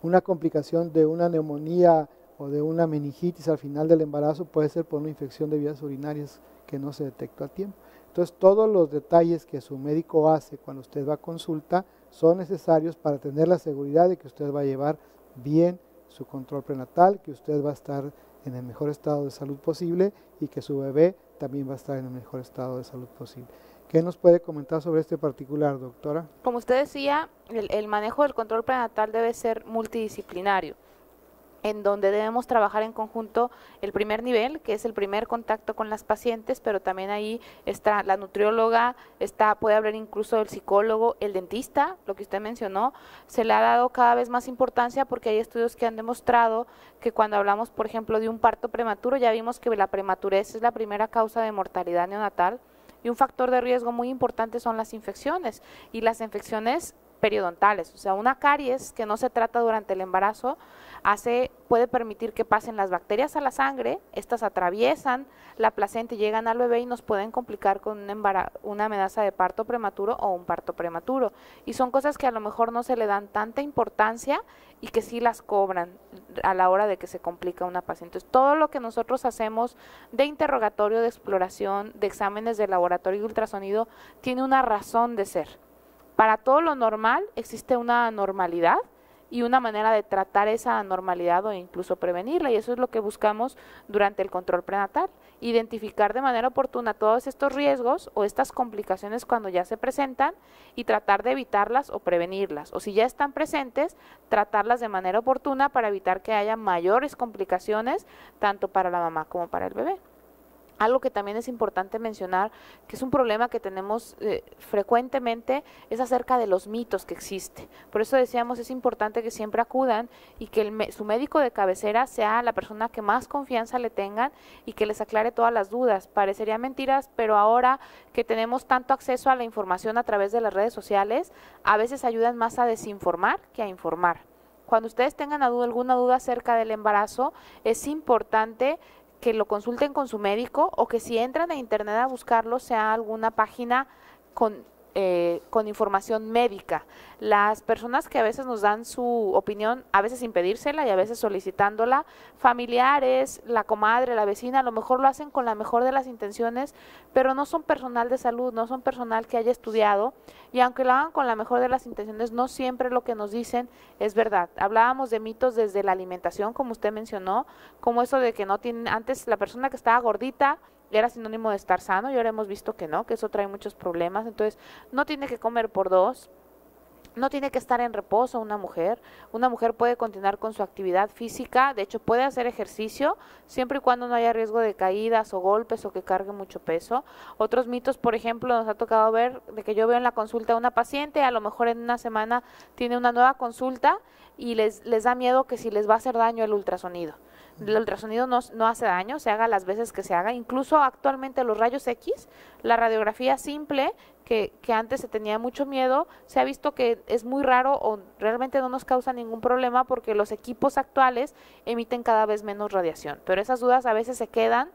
Speaker 1: Una complicación de una neumonía o de una meningitis al final del embarazo puede ser por una infección de vías urinarias que no se detectó a tiempo. Entonces, todos los detalles que su médico hace cuando usted va a consulta son necesarios para tener la seguridad de que usted va a llevar bien su control prenatal, que usted va a estar en el mejor estado de salud posible y que su bebé también va a estar en el mejor estado de salud posible. ¿Qué nos puede comentar sobre este particular, doctora?
Speaker 2: Como usted decía, el manejo del control prenatal debe ser multidisciplinario, en donde debemos trabajar en conjunto el primer nivel, que es el primer contacto con las pacientes, pero también ahí está la nutrióloga, puede haber incluso el psicólogo, el dentista, lo que usted mencionó. Se le ha dado cada vez más importancia porque hay estudios que han demostrado que cuando hablamos, por ejemplo, de un parto prematuro, ya vimos que la prematurez es la primera causa de mortalidad neonatal, y un factor de riesgo muy importante son las infecciones, y las infecciones periodontales, o sea, una caries que no se trata durante el embarazo puede permitir que pasen las bacterias a la sangre, estas atraviesan la placenta y llegan al bebé y nos pueden complicar con una amenaza de parto prematuro o un parto prematuro, y son cosas que a lo mejor no se le dan tanta importancia y que sí las cobran a la hora de que se complica una paciente. Entonces, todo lo que nosotros hacemos de interrogatorio, de exploración, de exámenes de laboratorio y ultrasonido tiene una razón de ser. Para todo lo normal existe una normalidad y una manera de tratar esa anormalidad o incluso prevenirla, y eso es lo que buscamos durante el control prenatal, identificar de manera oportuna todos estos riesgos o estas complicaciones cuando ya se presentan y tratar de evitarlas o prevenirlas, o si ya están presentes, tratarlas de manera oportuna para evitar que haya mayores complicaciones tanto para la mamá como para el bebé. Algo que también es importante mencionar, que es un problema que tenemos frecuentemente, es acerca de los mitos que existen. Por eso decíamos, es importante que siempre acudan y que su médico de cabecera sea la persona que más confianza le tengan y que les aclare todas las dudas. Parecería mentiras, pero ahora que tenemos tanto acceso a la información a través de las redes sociales, a veces ayudan más a desinformar que a informar. Cuando ustedes tengan alguna duda acerca del embarazo, es importante que lo consulten con su médico, o que si entran a internet a buscarlo sea alguna página con información médica. Las personas que a veces nos dan su opinión, a veces sin pedírsela y a veces solicitándola, familiares, la comadre, la vecina, a lo mejor lo hacen con la mejor de las intenciones, pero no son personal de salud, no son personal que haya estudiado, y aunque lo hagan con la mejor de las intenciones, no siempre lo que nos dicen es verdad. Hablábamos de mitos desde la alimentación, como usted mencionó, como eso de que no tienen, antes la persona que estaba gordita era sinónimo de estar sano, y ahora hemos visto que no, que eso trae muchos problemas. Entonces no tiene que comer por dos, No tiene que estar en reposo una mujer puede continuar con su actividad física, de hecho puede hacer ejercicio, siempre y cuando no haya riesgo de caídas o golpes o que cargue mucho peso. Otros mitos, por ejemplo, nos ha tocado ver de que yo veo en la consulta a una paciente, a lo mejor en una semana tiene una nueva consulta y les da miedo que si les va a hacer daño el ultrasonido. El ultrasonido no hace daño, se haga las veces que se haga, incluso actualmente los rayos X, la radiografía simple, que antes se tenía mucho miedo, se ha visto que es muy raro o realmente no nos causa ningún problema porque los equipos actuales emiten cada vez menos radiación, pero esas dudas a veces se quedan.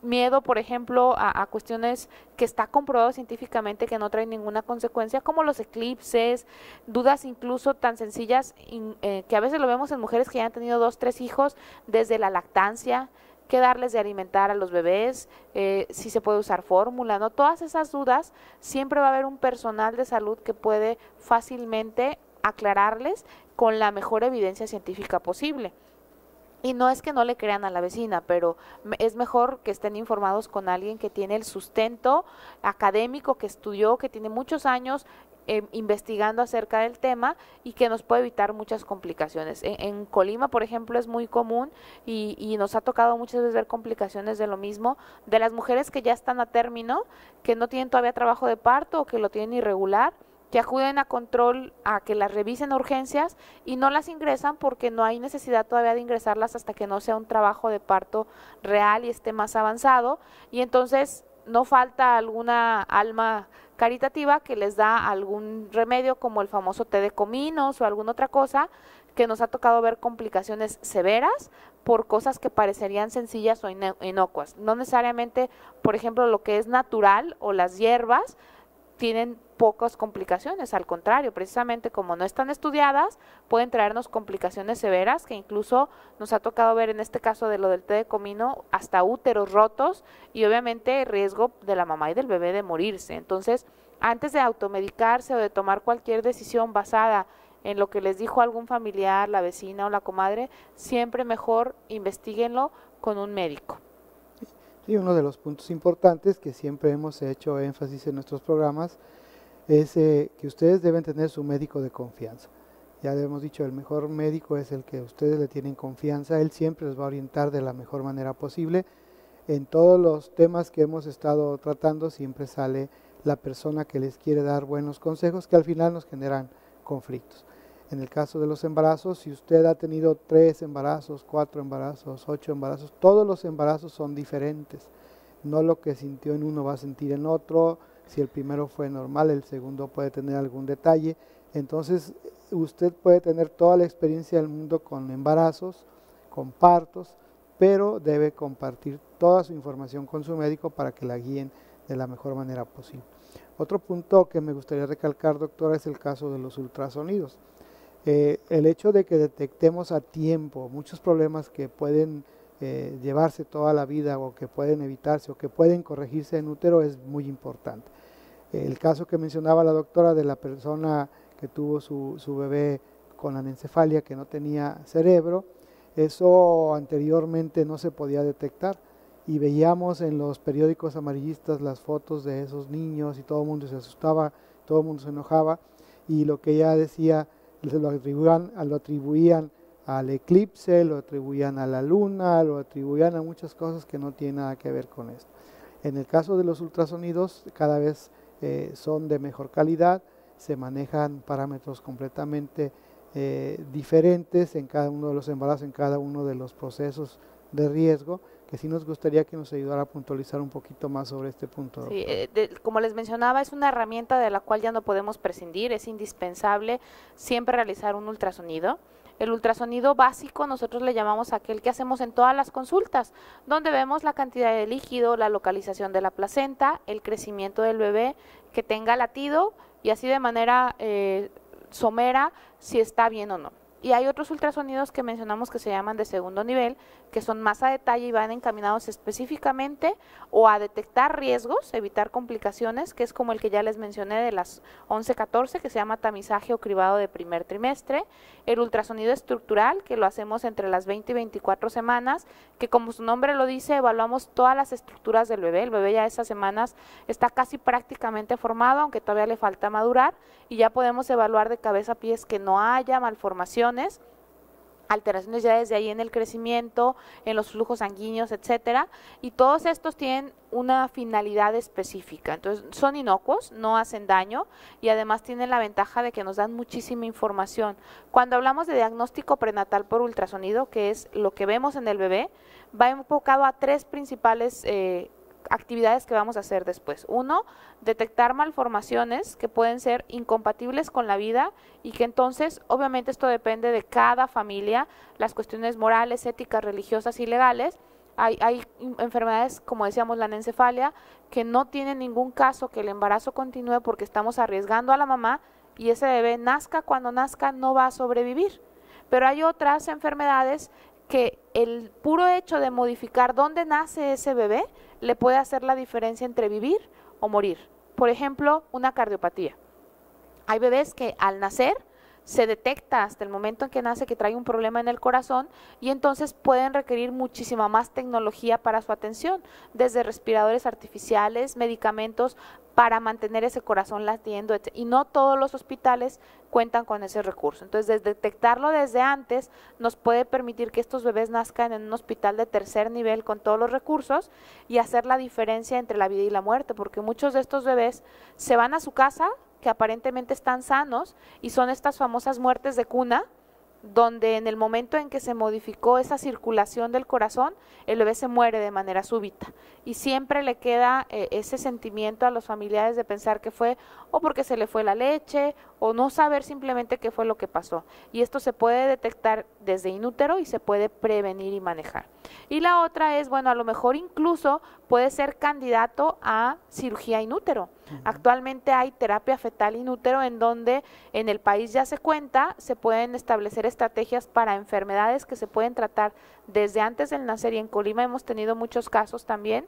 Speaker 2: Miedo, por ejemplo, a cuestiones que está comprobado científicamente que no traen ninguna consecuencia, como los eclipses, dudas incluso tan sencillas que a veces lo vemos en mujeres que ya han tenido 2, 3 hijos desde la lactancia, qué darles de alimentar a los bebés, si se puede usar fórmula, ¿no? Todas esas dudas, siempre va a haber un personal de salud que puede fácilmente aclararles con la mejor evidencia científica posible. Y no es que no le crean a la vecina, pero es mejor que estén informados con alguien que tiene el sustento académico, que estudió, que tiene muchos años investigando acerca del tema y que nos puede evitar muchas complicaciones. En Colima, por ejemplo, es muy común y nos ha tocado muchas veces ver complicaciones de lo mismo, de las mujeres que ya están a término, que no tienen todavía trabajo de parto o que lo tienen irregular, que acuden a control, a que las revisen a urgencias y no las ingresan porque no hay necesidad todavía de ingresarlas hasta que no sea un trabajo de parto real y esté más avanzado, y entonces no falta alguna alma caritativa que les da algún remedio como el famoso té de cominos o alguna otra cosa, que nos ha tocado ver complicaciones severas por cosas que parecerían sencillas o inocuas. No necesariamente, por ejemplo, lo que es natural o las hierbas tienen pocas complicaciones, al contrario, precisamente como no están estudiadas, pueden traernos complicaciones severas que incluso nos ha tocado ver en este caso de lo del té de comino, hasta úteros rotos y obviamente riesgo de la mamá y del bebé de morirse. Entonces, antes de automedicarse o de tomar cualquier decisión basada en lo que les dijo algún familiar, la vecina o la comadre, siempre mejor investiguenlo con un médico.
Speaker 1: Y uno de los puntos importantes que siempre hemos hecho énfasis en nuestros programas es que ustedes deben tener su médico de confianza. Ya le hemos dicho, el mejor médico es el que ustedes le tienen confianza, él siempre les va a orientar de la mejor manera posible. En todos los temas que hemos estado tratando siempre sale la persona que les quiere dar buenos consejos que al final nos generan conflictos. En el caso de los embarazos, si usted ha tenido 3 embarazos, 4 embarazos, 8 embarazos, todos los embarazos son diferentes. No lo que sintió en uno va a sentir en otro. Si el primero fue normal, el segundo puede tener algún detalle. Entonces, usted puede tener toda la experiencia del mundo con embarazos, con partos, pero debe compartir toda su información con su médico para que la guíen de la mejor manera posible. Otro punto que me gustaría recalcar, doctora, es el caso de los ultrasonidos. El hecho de que detectemos a tiempo muchos problemas que pueden llevarse toda la vida o que pueden evitarse o que pueden corregirse en útero es muy importante. El caso que mencionaba la doctora de la persona que tuvo su bebé con anencefalia que no tenía cerebro, eso anteriormente no se podía detectar y veíamos en los periódicos amarillistas las fotos de esos niños y todo el mundo se asustaba, todo el mundo se enojaba y lo que ella decía lo atribuían al eclipse, lo atribuían a la luna, lo atribuían a muchas cosas que no tienen nada que ver con esto. En el caso de los ultrasonidos, cada vez son de mejor calidad, se manejan parámetros completamente diferentes en cada uno de los embarazos, en cada uno de los procesos de riesgo, que sí nos gustaría que nos ayudara a puntualizar un poquito más sobre este punto.
Speaker 2: Sí, como les mencionaba, es una herramienta de la cual ya no podemos prescindir, es indispensable siempre realizar un ultrasonido. El ultrasonido básico nosotros le llamamos aquel que hacemos en todas las consultas, donde vemos la cantidad de líquido, la localización de la placenta, el crecimiento del bebé, que tenga latido y así de manera somera si está bien o no. Y hay otros ultrasonidos que mencionamos que se llaman de segundo nivel, que son más a detalle y van encaminados específicamente o a detectar riesgos, evitar complicaciones, que es como el que ya les mencioné de las 11-14, que se llama tamizaje o cribado de primer trimestre. El ultrasonido estructural, que lo hacemos entre las 20 y 24 semanas, que como su nombre lo dice, evaluamos todas las estructuras del bebé. El bebé ya esas semanas está casi prácticamente formado, aunque todavía le falta madurar, y ya podemos evaluar de cabeza a pies que no haya malformaciones, alteraciones ya desde ahí en el crecimiento, en los flujos sanguíneos, etcétera, y todos estos tienen una finalidad específica. Entonces son inocuos, no hacen daño y además tienen la ventaja de que nos dan muchísima información. Cuando hablamos de diagnóstico prenatal por ultrasonido, que es lo que vemos en el bebé, va enfocado a tres principales actividades que vamos a hacer después. Uno, detectar malformaciones que pueden ser incompatibles con la vida y que entonces, obviamente esto depende de cada familia, las cuestiones morales, éticas, religiosas y legales. Hay enfermedades, como decíamos, la anencefalia, que no tienen ningún caso que el embarazo continúe porque estamos arriesgando a la mamá y ese bebé nazca cuando nazca no va a sobrevivir. Pero hay otras enfermedades que el puro hecho de modificar dónde nace ese bebé le puede hacer la diferencia entre vivir o morir. Por ejemplo, una cardiopatía. Hay bebés que al nacer se detecta hasta el momento en que nace que trae un problema en el corazón y entonces pueden requerir muchísima más tecnología para su atención, desde respiradores artificiales, medicamentos para mantener ese corazón latiendo, etc. Y no todos los hospitales cuentan con ese recurso. Entonces, detectarlo desde antes nos puede permitir que estos bebés nazcan en un hospital de tercer nivel con todos los recursos y hacer la diferencia entre la vida y la muerte, porque muchos de estos bebés se van a su casa, que aparentemente están sanos, y son estas famosas muertes de cuna, donde en el momento en que se modificó esa circulación del corazón, el bebé se muere de manera súbita. Y siempre le queda ese sentimiento a los familiares de pensar que fue o porque se le fue la leche, o no saber simplemente qué fue lo que pasó. Y esto se puede detectar desde inútero y se puede prevenir y manejar. Y la otra es, bueno, a lo mejor incluso puede ser candidato a cirugía inútero. Actualmente hay terapia fetal inútero en donde en el país ya se cuenta, se pueden establecer estrategias para enfermedades que se pueden tratar desde antes del nacer, y en Colima hemos tenido muchos casos también.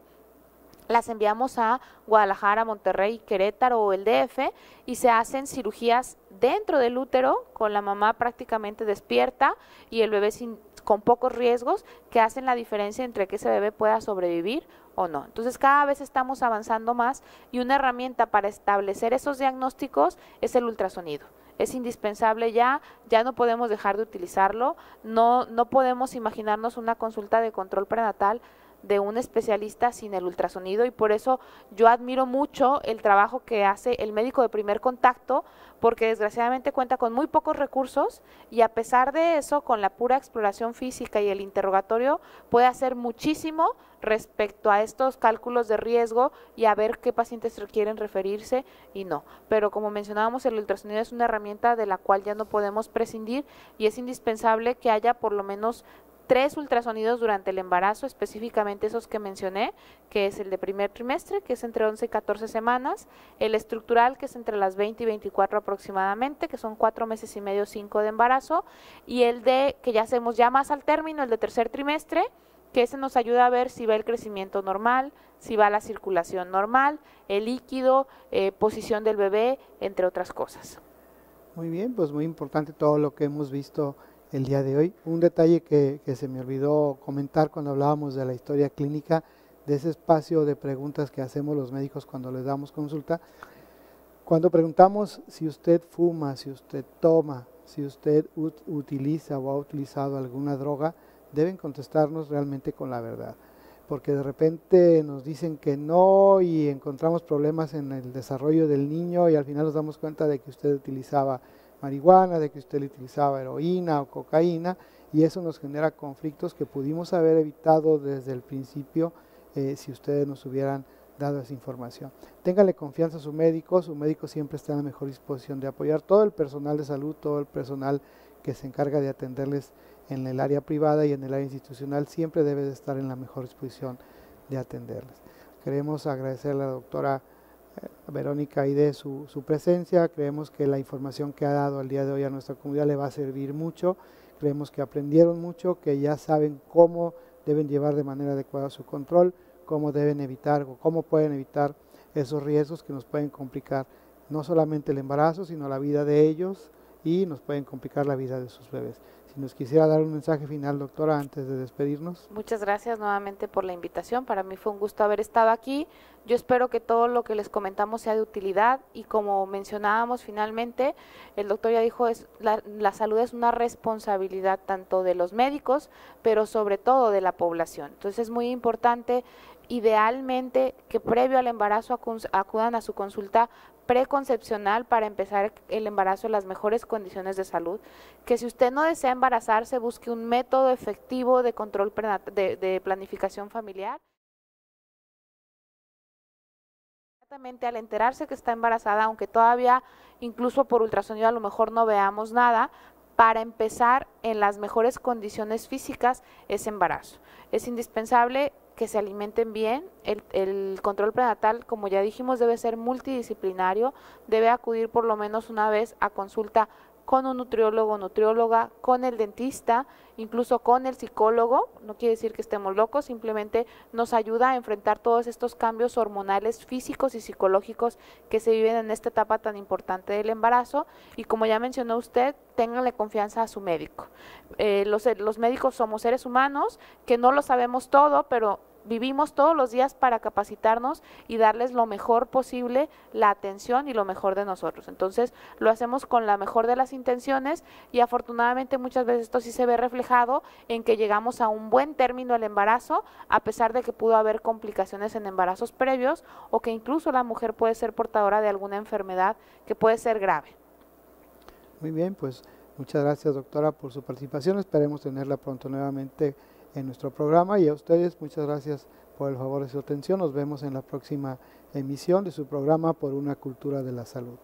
Speaker 2: Las enviamos a Guadalajara, Monterrey, Querétaro o el DF y se hacen cirugías dentro del útero con la mamá prácticamente despierta y el bebé con pocos riesgos, que hacen la diferencia entre que ese bebé pueda sobrevivir o no. Entonces cada vez estamos avanzando más y una herramienta para establecer esos diagnósticos es el ultrasonido. Es indispensable ya no podemos dejar de utilizarlo, no podemos imaginarnos una consulta de control prenatal de un especialista sin el ultrasonido, y por eso yo admiro mucho el trabajo que hace el médico de primer contacto, porque desgraciadamente cuenta con muy pocos recursos y a pesar de eso, con la pura exploración física y el interrogatorio, puede hacer muchísimo respecto a estos cálculos de riesgo y a ver qué pacientes quieren referirse y no. Pero como mencionábamos, el ultrasonido es una herramienta de la cual ya no podemos prescindir y es indispensable que haya por lo menos 3 ultrasonidos durante el embarazo, específicamente esos que mencioné, que es el de primer trimestre, que es entre 11 y 14 semanas, el estructural, que es entre las 20 y 24 aproximadamente, que son 4 meses y medio, 5 de embarazo, y el de, que ya hacemos ya más al término, el de tercer trimestre, que ese nos ayuda a ver si va el crecimiento normal, si va la circulación normal, el líquido, posición del bebé, entre otras cosas.
Speaker 1: Muy bien, pues muy importante todo lo que hemos visto el día de hoy. Un detalle que se me olvidó comentar cuando hablábamos de la historia clínica, de ese espacio de preguntas que hacemos los médicos cuando les damos consulta. Cuando preguntamos si usted fuma, si usted toma, si usted utiliza o ha utilizado alguna droga, deben contestarnos realmente con la verdad, porque de repente nos dicen que no y encontramos problemas en el desarrollo del niño y al final nos damos cuenta de que usted utilizaba marihuana, de que usted utilizaba heroína o cocaína, y eso nos genera conflictos que pudimos haber evitado desde el principio si ustedes nos hubieran dado esa información. Ténganle confianza a su médico siempre está en la mejor disposición de apoyar. Todo el personal de salud, todo el personal que se encarga de atenderles en el área privada y en el área institucional siempre debe de estar en la mejor disposición de atenderles. Queremos agradecerle a la doctora Verónica Aide su presencia. Creemos que la información que ha dado el día de hoy a nuestra comunidad le va a servir mucho. Creemos que aprendieron mucho, que ya saben cómo deben llevar de manera adecuada su control, cómo deben evitar o cómo pueden evitar esos riesgos que nos pueden complicar no solamente el embarazo, sino la vida de ellos y nos pueden complicar la vida de sus bebés. Si nos quisiera dar un mensaje final, doctora, antes de despedirnos.
Speaker 2: Muchas gracias nuevamente por la invitación. Para mí fue un gusto haber estado aquí. Yo espero que todo lo que les comentamos sea de utilidad y como mencionábamos finalmente, el doctor ya dijo, la salud es una responsabilidad tanto de los médicos, pero sobre todo de la población. Entonces es muy importante, idealmente, que previo al embarazo acudan a su consulta preconcepcional para empezar el embarazo en las mejores condiciones de salud, que si usted no desea embarazarse, busque un método efectivo de control de planificación familiar. Al enterarse que está embarazada, aunque todavía incluso por ultrasonido a lo mejor no veamos nada, para empezar en las mejores condiciones físicas ese embarazo. Es indispensable que se alimenten bien. El control prenatal, como ya dijimos, debe ser multidisciplinario, debe acudir por lo menos una vez a consulta con un nutriólogo o nutrióloga, con el dentista, incluso con el psicólogo. No quiere decir que estemos locos, simplemente nos ayuda a enfrentar todos estos cambios hormonales, físicos y psicológicos que se viven en esta etapa tan importante del embarazo. Y como ya mencionó usted, ténganle confianza a su médico. Los médicos somos seres humanos que no lo sabemos todo, pero vivimos todos los días para capacitarnos y darles lo mejor posible, la atención y lo mejor de nosotros. Entonces lo hacemos con la mejor de las intenciones y afortunadamente muchas veces esto sí se ve reflejado en que llegamos a un buen término del embarazo, a pesar de que pudo haber complicaciones en embarazos previos o que incluso la mujer puede ser portadora de alguna enfermedad que puede ser grave.
Speaker 1: Muy bien, pues muchas gracias, doctora, por su participación. Esperemos tenerla pronto nuevamente en nuestro programa y a ustedes muchas gracias por el favor de su atención. Nos vemos en la próxima emisión de su programa Por una Cultura de la Salud.